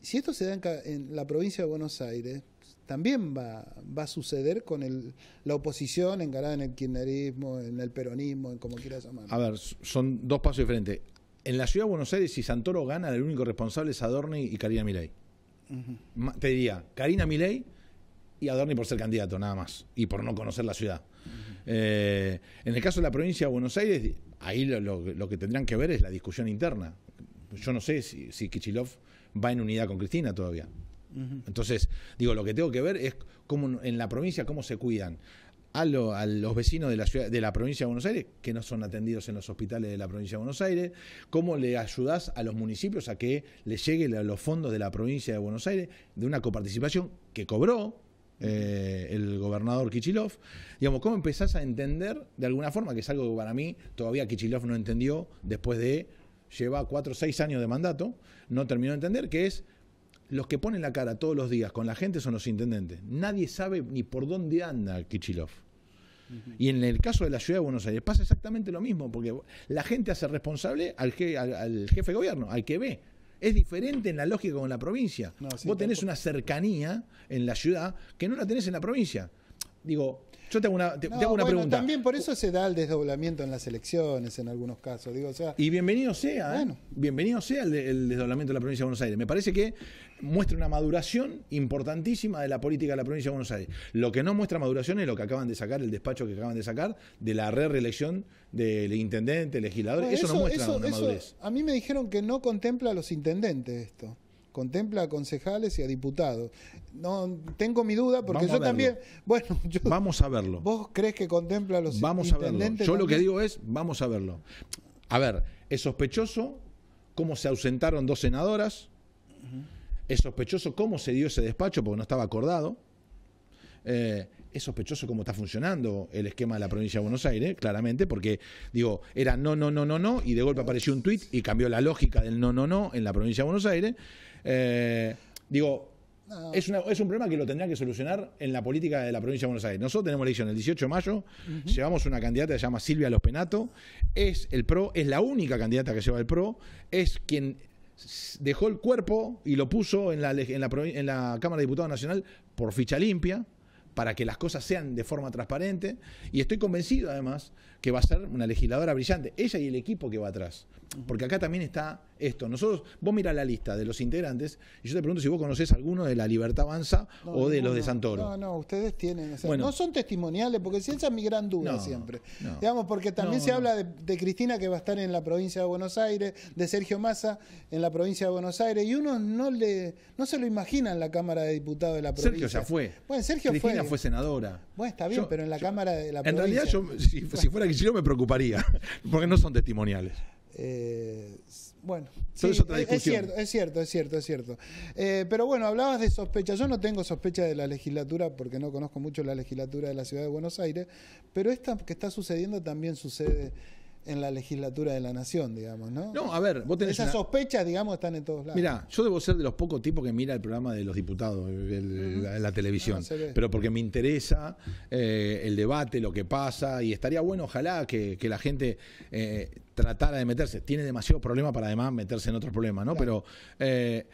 Si esto se da en la provincia de Buenos Aires, también va a suceder con la oposición encarada en el kirchnerismo, en el peronismo, en como quieras llamarlo. A ver, son dos pasos diferentes. En la Ciudad de Buenos Aires, si Santoro gana, el único responsable es Adorni y Karina Milei. Te diría, Karina Milei y Adorni por ser candidato, nada más, y por no conocer la ciudad. En el caso de la provincia de Buenos Aires, ahí lo que tendrán que ver es la discusión interna. Yo no sé si Kicillof va en unidad con Cristina todavía. Entonces, digo, lo que tengo que ver es cómo en la provincia cómo se cuidan a los vecinos de la provincia de Buenos Aires, que no son atendidos en los hospitales de la provincia de Buenos Aires, cómo le ayudás a los municipios a que les lleguen los fondos de la provincia de Buenos Aires, de una coparticipación que cobró el gobernador Kicillof. Digamos, cómo empezás a entender de alguna forma, que es algo que para mí todavía Kicillof no entendió después de lleva 4 o 6 años de mandato, no terminó de entender, que es los que ponen la cara todos los días con la gente son los intendentes. Nadie sabe ni por dónde anda Kicillof. Y en el caso de la Ciudad de Buenos Aires pasa exactamente lo mismo, porque la gente hace responsable al jefe de gobierno, al que ve. Es diferente en la lógica con la provincia. Vos tenés una cercanía en la ciudad que no la tenés en la provincia. Digo, yo te hago una pregunta. También por eso se da el desdoblamiento en las elecciones en algunos casos. Y bienvenido sea, bienvenido sea el desdoblamiento de la provincia de Buenos Aires. Me parece que muestra una maduración importantísima de la política de la provincia de Buenos Aires. Lo que no muestra maduración es lo que acaban de sacar, el despacho que acaban de sacar, de la reelección del intendente, legislador. Eso no muestra una madurez. A mí me dijeron que no contempla a los intendentes esto. Contempla a concejales y a diputados. No tengo mi duda porque yo también... Vamos a verlo. ¿Vos crees que contempla a los intendentes? Vamos a verlo. Yo lo que digo es, vamos a verlo. A ver, es sospechoso cómo se ausentaron 2 senadoras. Es sospechoso cómo se dio ese despacho porque no estaba acordado. Es sospechoso cómo está funcionando el esquema de la provincia de Buenos Aires, claramente, porque, digo, era no, y de golpe apareció un tuit y cambió la lógica del no en la provincia de Buenos Aires. Es un problema que lo tendrán que solucionar en la política de la provincia de Buenos Aires. Nosotros tenemos elección el 18 de mayo, llevamos una candidata que se llama Silvia Los Penato, es el PRO, es la única candidata que lleva el PRO, es quien dejó el cuerpo y lo puso en la Cámara de Diputados Nacional por ficha limpia, para que las cosas sean de forma transparente, y estoy convencido además que va a ser una legisladora brillante, ella y el equipo que va atrás, porque acá también está esto. Vos mirá la lista de los integrantes y yo te pregunto si vos conocés alguno de la Libertad Avanza o de los de Santoro. No, ustedes tienen, no son testimoniales, porque esa es mi gran duda siempre. Digamos, porque también se habla de Cristina, que va a estar en la provincia de Buenos Aires, de Sergio Massa en la provincia de Buenos Aires, y uno no se lo imagina en la Cámara de Diputados de la provincia. Sergio ya fue. Bueno, Sergio Cristina fue senadora. Bueno, está bien, pero en la Cámara de la En provincia... realidad, si fuera Kicillof me preocuparía, porque no son testimoniales. Bueno, sí, es otra discusión. Es cierto. Pero bueno, hablabas de sospecha. Yo no tengo sospecha de la legislatura porque no conozco mucho la legislatura de la Ciudad de Buenos Aires, pero esta que está sucediendo también sucede en la legislatura de la Nación, digamos, ¿no? No, a ver, vos tenés esas sospechas, digamos, están en todos lados. Mirá, yo debo ser de los pocos tipos que mira el programa de los diputados en la televisión, pero porque me interesa el debate, lo que pasa, y estaría bueno, ojalá, que la gente tratara de meterse. Tiene demasiado problema para además meterse en otros problemas, ¿no? Claro. Pero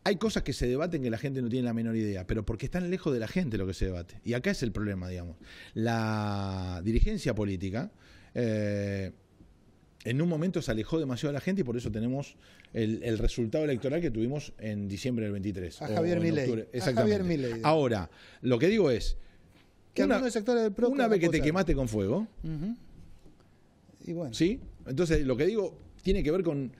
hay cosas que se debaten que la gente no tiene la menor idea, pero porque están lejos de la gente lo que se debate. Y acá es el problema, digamos. La dirigencia política... en un momento se alejó demasiado de la gente y por eso tenemos el resultado electoral que tuvimos en diciembre del 23. A Javier Milei. Exactamente. Ahora, lo que digo es que una vez que te quemaste con fuego, y bueno. ¿sí? Entonces lo que digo tiene que ver con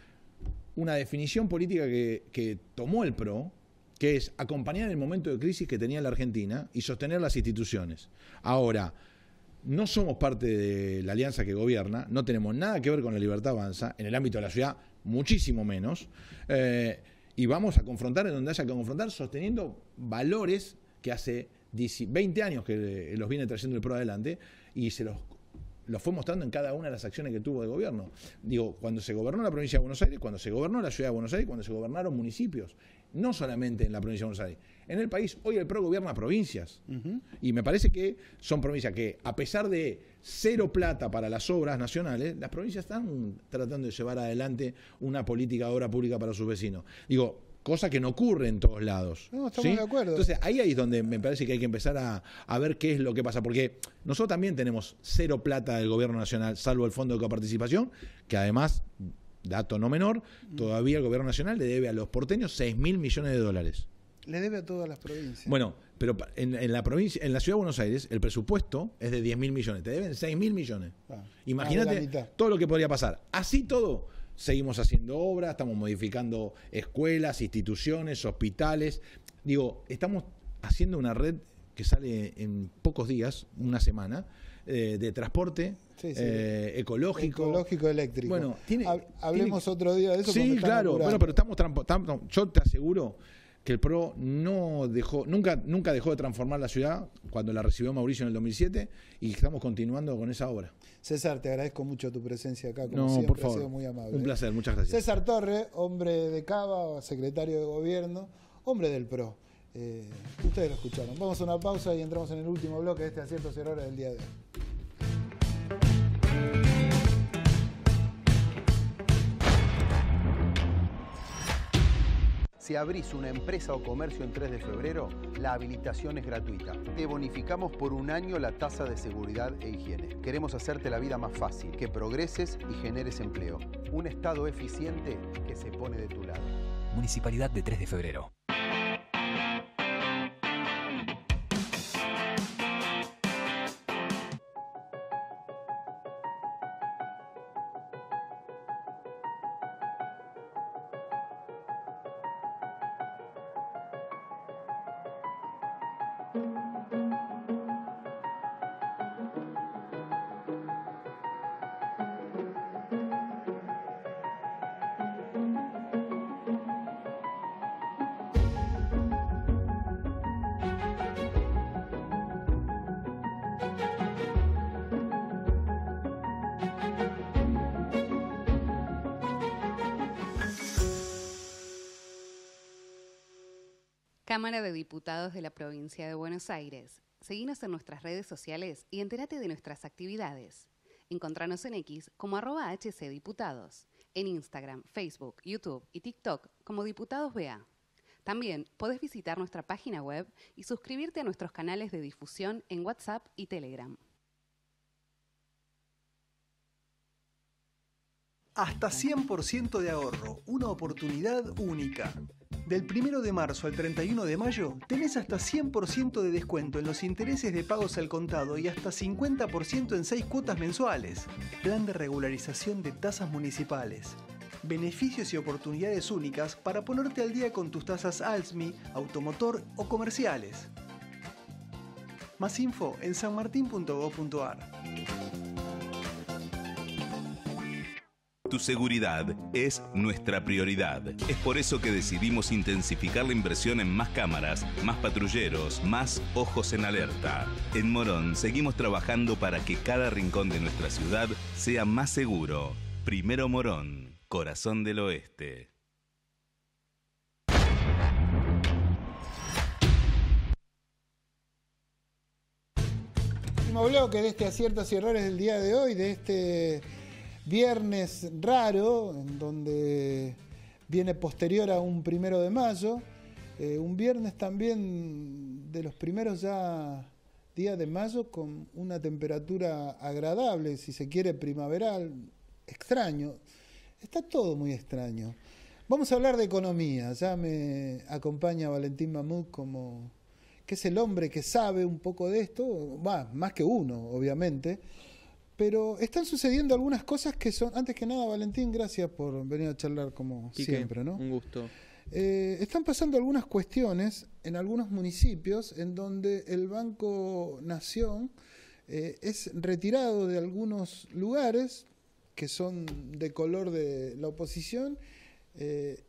una definición política que tomó el PRO, que es acompañar el momento de crisis que tenía la Argentina y sostener las instituciones. Ahora, no somos parte de la alianza que gobierna, no tenemos nada que ver con la Libertad Avanza, en el ámbito de la ciudad muchísimo menos, y vamos a confrontar en donde haya que confrontar, sosteniendo valores que hace 20 años que los viene trayendo el PRO adelante, y se los fue mostrando en cada una de las acciones que tuvo de gobierno. Digo, cuando se gobernó la provincia de Buenos Aires, cuando se gobernó la ciudad de Buenos Aires, cuando se gobernaron municipios, no solamente en la provincia de Buenos Aires. En el país, hoy el PRO gobierna provincias. Y me parece que son provincias que, a pesar de cero plata para las obras nacionales, las provincias están tratando de llevar adelante una política de obra pública para sus vecinos. Digo, cosa que no ocurre en todos lados. No, estamos de acuerdo. Entonces, ahí es donde me parece que hay que empezar a ver qué es lo que pasa. Porque nosotros también tenemos cero plata del gobierno nacional, salvo el Fondo de Coparticipación, que además... dato no menor, todavía el gobierno nacional le debe a los porteños $6.000 millones. Le debe a todas las provincias. Bueno, pero en la provincia, en la ciudad de Buenos Aires, el presupuesto es de 10.000 millones. Te deben 6.000 millones. Imagínate todo lo que podría pasar. Así todo, seguimos haciendo obras, estamos modificando escuelas, instituciones, hospitales. Digo, estamos haciendo una red que sale en pocos días, una semana, de transporte ecológico eléctrico. Bueno, hablemos otro día de eso. Sí, claro, bueno, pero estamos yo te aseguro que el PRO nunca dejó de transformar la ciudad cuando la recibió Mauricio en el 2007 y estamos continuando con esa obra. César, te agradezco mucho tu presencia acá, como siempre, por favor. ha sido muy amable. Un placer, muchas gracias. César Torre, hombre de Cava, secretario de Gobierno, hombre del PRO. Ustedes lo escucharon. Vamos a una pausa y entramos en el último bloque de este Aciertos y Errores del día de hoy. Si abrís una empresa o comercio en 3 de febrero, la habilitación es gratuita. Te bonificamos por un año la tasa de seguridad e higiene. Queremos hacerte la vida más fácil, que progreses y generes empleo. Un Estado eficiente que se pone de tu lado. Municipalidad de 3 de febrero. Cámara de Diputados de la Provincia de Buenos Aires. Seguinos en nuestras redes sociales y entérate de nuestras actividades. Encontranos en X como @HCDiputados, en Instagram, Facebook, YouTube y TikTok como Diputados BA. También podés visitar nuestra página web y suscribirte a nuestros canales de difusión en WhatsApp y Telegram. Hasta 100% de ahorro, una oportunidad única. Del 1 de marzo al 31 de mayo tenés hasta 100% de descuento en los intereses de pagos al contado y hasta 50% en 6 cuotas mensuales. Plan de regularización de tasas municipales. Beneficios y oportunidades únicas para ponerte al día con tus tasas ALSMI, automotor o comerciales. Más info en sanmartin.gov.ar. Tu seguridad es nuestra prioridad. Es por eso que decidimos intensificar la inversión en más cámaras, más patrulleros, más ojos en alerta. En Morón seguimos trabajando para que cada rincón de nuestra ciudad sea más seguro. Primero Morón, corazón del oeste. Último bloque de este aciertos y errores del día de hoy, de este viernes raro, en donde viene posterior a un 1 de mayo, un viernes también de los primeros ya días de mayo con una temperatura agradable, si se quiere primaveral, extraño, está todo muy extraño. Vamos a hablar de economía, ya me acompaña Valentín Mahmoud que es el hombre que sabe un poco de esto, más que uno, obviamente. Pero están sucediendo algunas cosas que son... Antes que nada, Valentín, gracias por venir a charlar como Quique, siempre, ¿no? Un gusto. Están pasando algunas cuestiones en algunos municipios en donde el Banco Nación es retirado de algunos lugares que son de color de la oposición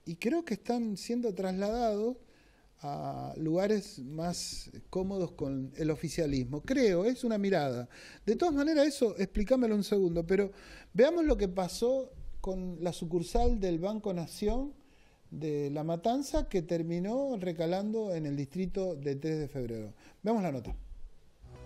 y creo que están siendo trasladados a lugares más cómodos con el oficialismo. Creo, es una mirada. De todas maneras, eso explícamelo un segundo, pero veamos lo que pasó con la sucursal del Banco Nación de La Matanza, que terminó recalando en el distrito de 3 de febrero. Veamos la nota.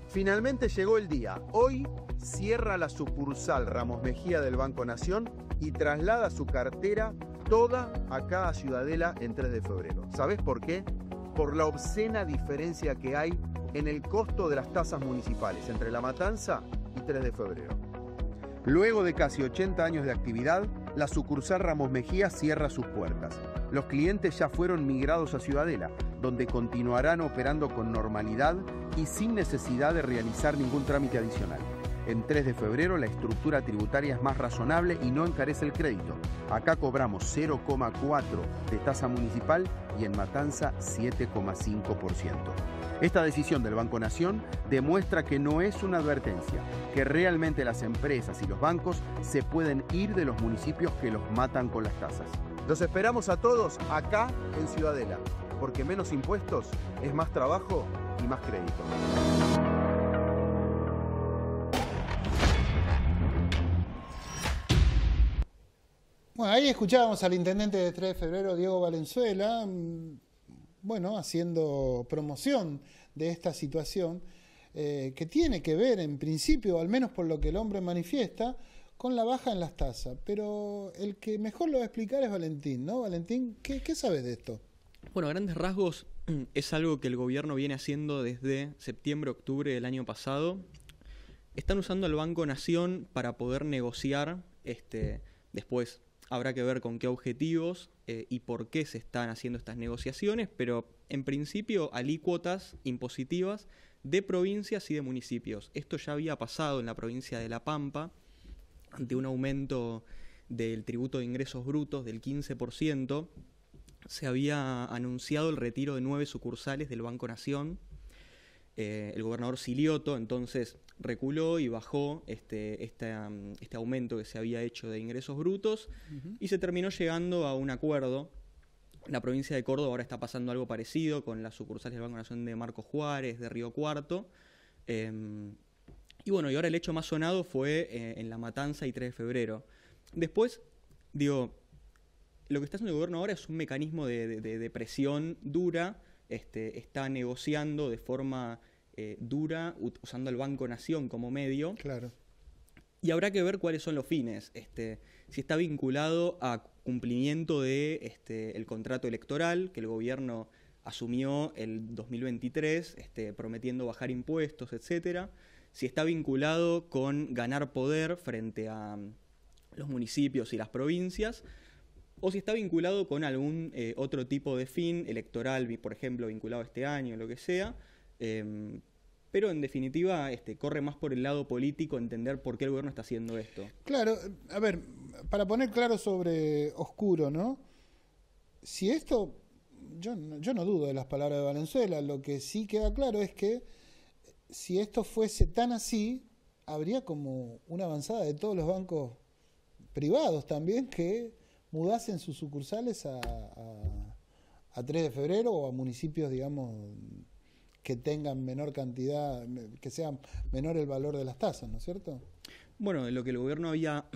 Finalmente llegó el día. Hoy cierra la sucursal Ramos Mejía del Banco Nación y traslada su cartera toda acá a Ciudadela en 3 de febrero. ¿Sabés por qué? Por la obscena diferencia que hay en el costo de las tasas municipales entre La Matanza y 3 de febrero. Luego de casi 80 años de actividad, la sucursal Ramos Mejía cierra sus puertas. Los clientes ya fueron migrados a Ciudadela, donde continuarán operando con normalidad y sin necesidad de realizar ningún trámite adicional. En 3 de febrero la estructura tributaria es más razonable y no encarece el crédito. Acá cobramos 0,4% de tasa municipal y en Matanza 7,5%. Esta decisión del Banco Nación demuestra que no es una advertencia, que realmente las empresas y los bancos se pueden ir de los municipios que los matan con las tasas. Los esperamos a todos acá en Ciudadela, porque menos impuestos es más trabajo y más crédito. Bueno, ahí escuchábamos al intendente de 3 de febrero, Diego Valenzuela, haciendo promoción de esta situación que tiene que ver, en principio, al menos por lo que el hombre manifiesta, con la baja en las tasas. Pero el que mejor lo va a explicar es Valentín, ¿no? Valentín, ¿qué sabes de esto? Bueno, a grandes rasgos es algo que el gobierno viene haciendo desde septiembre, octubre del año pasado. Están usando al Banco Nación para poder negociar, después habrá que ver con qué objetivos y por qué se están haciendo estas negociaciones, pero en principio alícuotas impositivas de provincias y de municipios. Esto ya había pasado en la provincia de La Pampa, ante un aumento del tributo de ingresos brutos del 15%, se había anunciado el retiro de 9 sucursales del Banco Nación. El gobernador Silioto entonces reculó y bajó este aumento que se había hecho de ingresos brutos y se terminó llegando a un acuerdo. La provincia de Córdoba ahora está pasando algo parecido con las sucursales del Banco Nación de Marcos Juárez, de Río Cuarto. Y ahora el hecho más sonado fue en La Matanza y 3 de febrero. Después, lo que está haciendo el gobierno ahora es un mecanismo de presión dura, está negociando de forma dura, usando el Banco Nación como medio. Claro. Y habrá que ver cuáles son los fines, si está vinculado a cumplimiento de el contrato electoral que el gobierno asumió el 2023, prometiendo bajar impuestos, etcétera. Si está vinculado con ganar poder frente a los municipios y las provincias, o si está vinculado con algún otro tipo de fin electoral, por ejemplo, vinculado a este año, lo que sea. Pero en definitiva corre más por el lado político entender por qué el gobierno está haciendo esto. Claro, a ver, para poner claro sobre oscuro, ¿no? Si esto, yo no dudo de las palabras de Valenzuela, lo que sí queda claro es que si esto fuese tan así, habría como una avanzada de todos los bancos privados también que mudasen sus sucursales a 3 de febrero o a municipios, digamos, que tengan menor cantidad, que sea menor el valor de las tasas, ¿no es cierto? Bueno, de lo que el gobierno había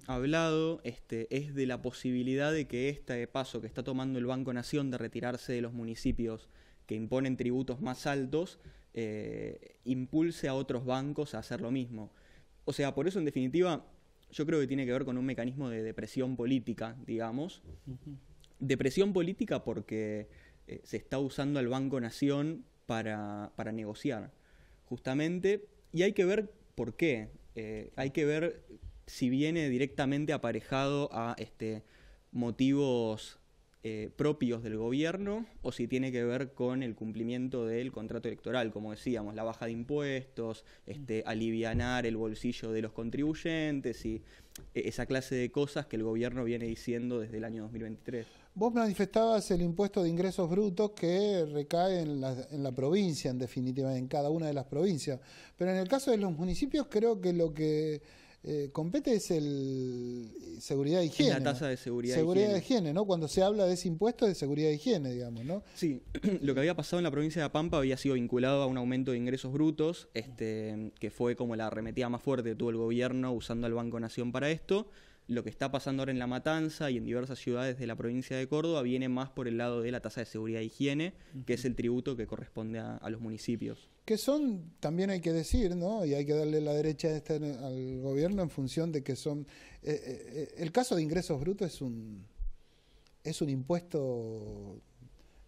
hablado es de la posibilidad de que este paso que está tomando el Banco Nación de retirarse de los municipios que imponen tributos más altos, impulse a otros bancos a hacer lo mismo. O sea, por eso en definitiva yo creo que tiene que ver con un mecanismo de presión política, digamos. De presión política porque se está usando al Banco Nación para negociar, justamente, y hay que ver por qué. Hay que ver si viene directamente aparejado a motivos propios del gobierno o si tiene que ver con el cumplimiento del contrato electoral, como decíamos, la baja de impuestos, alivianar el bolsillo de los contribuyentes y esa clase de cosas que el gobierno viene diciendo desde el año 2023. Vos manifestabas el impuesto de ingresos brutos que recae en la provincia, en definitiva, en cada una de las provincias. Pero en el caso de los municipios creo que lo que compete es el seguridad e higiene. Es la tasa de seguridad e higiene, ¿no? Cuando se habla de ese impuesto de seguridad e higiene, digamos, ¿no? Sí, lo que había pasado en la provincia de La Pampa había sido vinculado a un aumento de ingresos brutos, que fue como la arremetida más fuerte que tuvo el gobierno usando al Banco Nación para esto. Lo que está pasando ahora en La Matanza y en diversas ciudades de la provincia de Córdoba viene más por el lado de la tasa de seguridad e higiene, que es el tributo que corresponde a los municipios. Que son, también hay que decir, ¿no? Y hay que darle la derecha al gobierno en función de que son... el caso de ingresos brutos es un impuesto,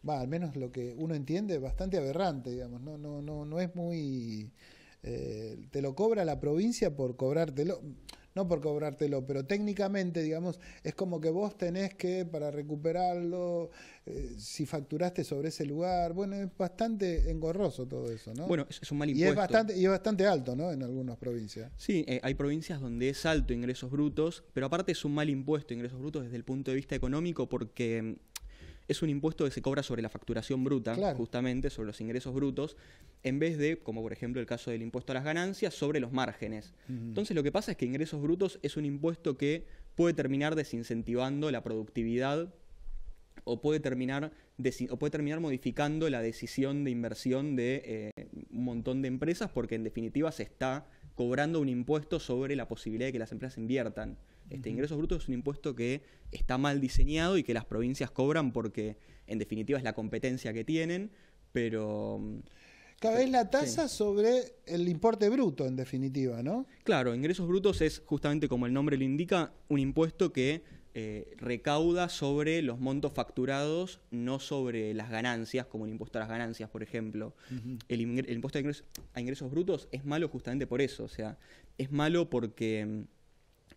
al menos lo que uno entiende, bastante aberrante, digamos. No es muy... te lo cobra la provincia por cobrártelo... No por cobrártelo, pero técnicamente, digamos, es como que vos tenés que, para recuperarlo, si facturaste sobre ese lugar, bueno, es bastante engorroso todo eso, ¿no? Bueno, es un mal impuesto. Y es bastante alto, ¿no? En algunas provincias. Sí, hay provincias donde es alto ingresos brutos, pero aparte es un mal impuesto ingresos brutos desde el punto de vista económico porque es un impuesto que se cobra sobre la facturación bruta, claro, justamente sobre los ingresos brutos, en vez de, como por ejemplo el caso del impuesto a las ganancias, sobre los márgenes. Entonces lo que pasa es que ingresos brutos es un impuesto que puede terminar desincentivando la productividad o puede terminar modificando la decisión de inversión de un montón de empresas porque en definitiva se está cobrando un impuesto sobre la posibilidad de que las empresas inviertan. Ingresos brutos es un impuesto que está mal diseñado y que las provincias cobran porque en definitiva es la competencia que tienen, pero... Cada vez la tasa sobre el importe bruto, en definitiva, ¿no? Claro, ingresos brutos es justamente como el nombre lo indica, un impuesto que recauda sobre los montos facturados, no sobre las ganancias, como el impuesto a las ganancias, por ejemplo. El impuesto a ingresos brutos es malo justamente por eso, o sea, es malo porque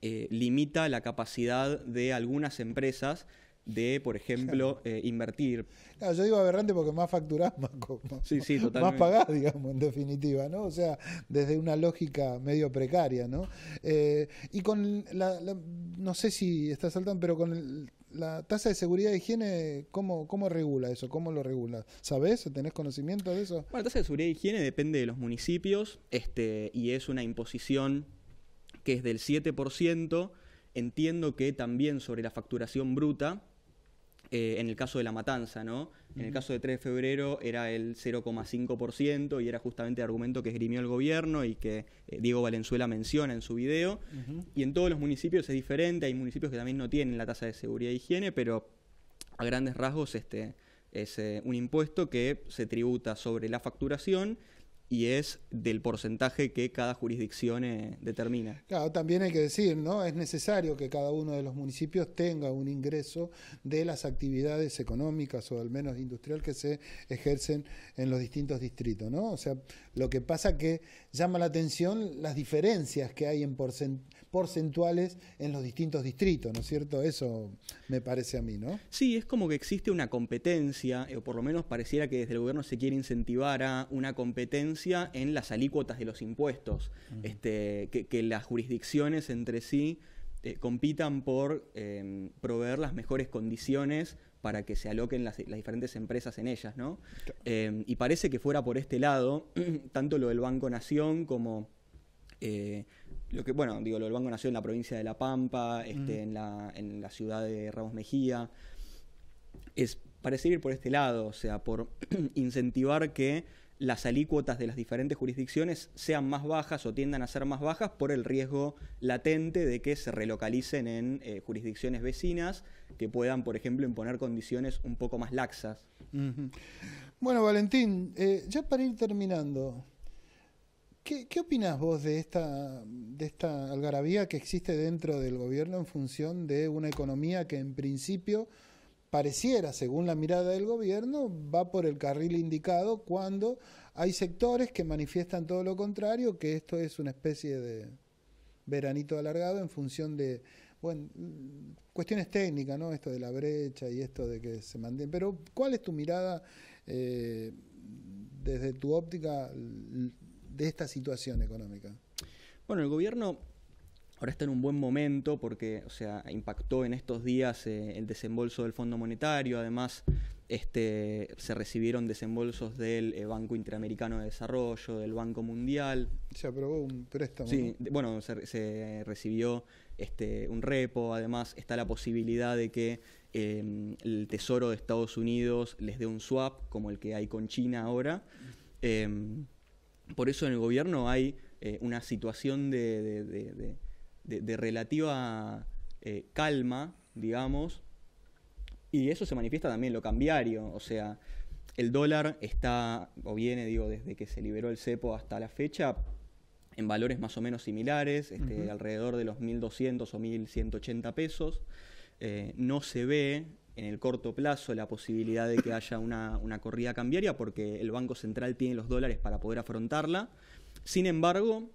limita la capacidad de algunas empresas de, por ejemplo, invertir. Claro, yo digo aberrante porque más facturás, más pagás, digamos, en definitiva, ¿no? O sea, desde una lógica medio precaria, ¿no? Y con no sé si está saltando, pero con la tasa de seguridad e higiene, ¿cómo regula eso? ¿Cómo lo regula? ¿Sabés? ¿Tenés conocimiento de eso? Bueno, la tasa de seguridad e higiene depende de los municipios, y es una imposición que es del 7%, entiendo que también sobre la facturación bruta, en el caso de La Matanza, ¿no? En el caso de 3 de febrero era el 0,5% y era justamente el argumento que esgrimió el gobierno y que Diego Valenzuela menciona en su video. Y en todos los municipios es diferente, hay municipios que también no tienen la tasa de seguridad e higiene, pero a grandes rasgos es un impuesto que se tributa sobre la facturación y es del porcentaje que cada jurisdicción determina. Claro, también hay que decir, ¿no? Es necesario que cada uno de los municipios tenga un ingreso de las actividades económicas o al menos industrial que se ejercen en los distintos distritos, ¿no? O sea, lo que pasa que llama la atención las diferencias que hay en porcentuales en los distintos distritos, ¿no es cierto? Eso me parece a mí, ¿no? Sí, es como que existe una competencia, o por lo menos pareciera que desde el gobierno se quiere incentivar a una competencia en las alícuotas de los impuestos, que las jurisdicciones entre sí compitan por proveer las mejores condiciones para que se aloquen las diferentes empresas en ellas, ¿no? Y parece que fuera por este lado, tanto lo del Banco Nación como lo del Banco Nación en la provincia de La Pampa, en la ciudad de Ramos Mejía, parece ir por este lado, o sea, por incentivar que las alícuotas de las diferentes jurisdicciones sean más bajas o tiendan a ser más bajas por el riesgo latente de que se relocalicen en jurisdicciones vecinas que puedan, por ejemplo, imponer condiciones un poco más laxas. Bueno, Valentín, ya para ir terminando, ¿qué opinás vos de esta algarabía que existe dentro del gobierno en función de una economía que en principio pareciera, según la mirada del gobierno, va por el carril indicado, cuando hay sectores que manifiestan todo lo contrario, que esto es una especie de veranito alargado en función de, bueno, cuestiones técnicas, ¿no? Esto de la brecha y esto de que se mantiene. Pero, ¿cuál es tu mirada desde tu óptica de esta situación económica? Bueno, el gobierno ahora está en un buen momento porque, o sea, impactó en estos días el desembolso del Fondo Monetario. Además, se recibieron desembolsos del Banco Interamericano de Desarrollo, del Banco Mundial. Se aprobó un préstamo. Sí, ¿no? Bueno, se recibió un repo. Además, está la posibilidad de que el Tesoro de Estados Unidos les dé un swap, como el que hay con China ahora. Por eso en el gobierno hay una situación de relativa calma, digamos, y eso se manifiesta también en lo cambiario. O sea, el dólar viene, desde que se liberó el cepo hasta la fecha, en valores más o menos similares, alrededor de los 1.200 o 1.180 pesos. No se ve en el corto plazo la posibilidad de que haya una corrida cambiaria porque el Banco Central tiene los dólares para poder afrontarla. Sin embargo,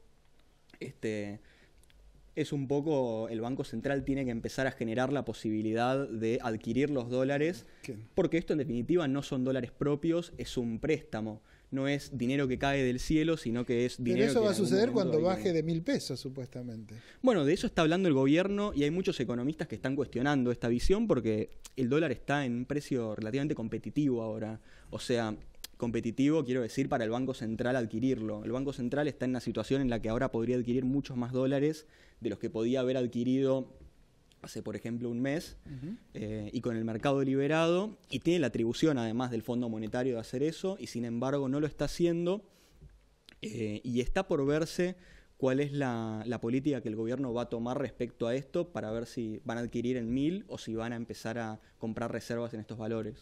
es un poco, el Banco Central tiene que empezar a generar la posibilidad de adquirir los dólares, porque esto en definitiva no son dólares propios, es un préstamo, no es dinero que cae del cielo, sino que es dinero. Pero eso que va a suceder cuando baje de 1.000 pesos, supuestamente. Bueno, de eso está hablando el gobierno y hay muchos economistas que están cuestionando esta visión porque el dólar está en un precio relativamente competitivo ahora. O sea, competitivo quiero decir para el Banco Central adquirirlo. El Banco Central está en una situación en la que ahora podría adquirir muchos más dólares de los que podía haber adquirido hace, por ejemplo, un mes, y con el mercado liberado, y tiene la atribución, además del Fondo Monetario, de hacer eso, y sin embargo no lo está haciendo, y está por verse cuál es la política que el gobierno va a tomar respecto a esto para ver si van a adquirir en 1.000 o si van a empezar a comprar reservas en estos valores.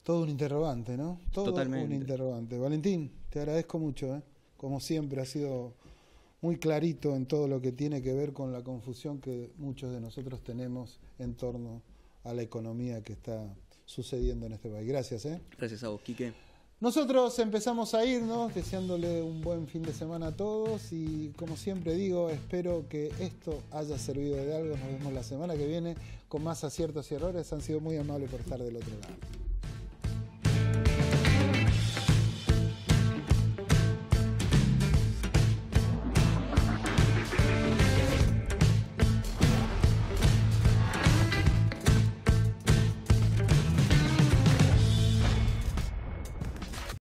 Todo un interrogante, ¿no? Todo Totalmente. Un interrogante. Valentín, te agradezco mucho, ¿eh? Como siempre, ha sido muy clarito en todo lo que tiene que ver con la confusión que muchos de nosotros tenemos en torno a la economía que está sucediendo en este país. Gracias, ¿eh? Gracias a vos, Quique. Nosotros empezamos a irnos deseándole un buen fin de semana a todos y, como siempre digo, espero que esto haya servido de algo. Nos vemos la semana que viene con más aciertos y errores. Han sido muy amables por estar del otro lado.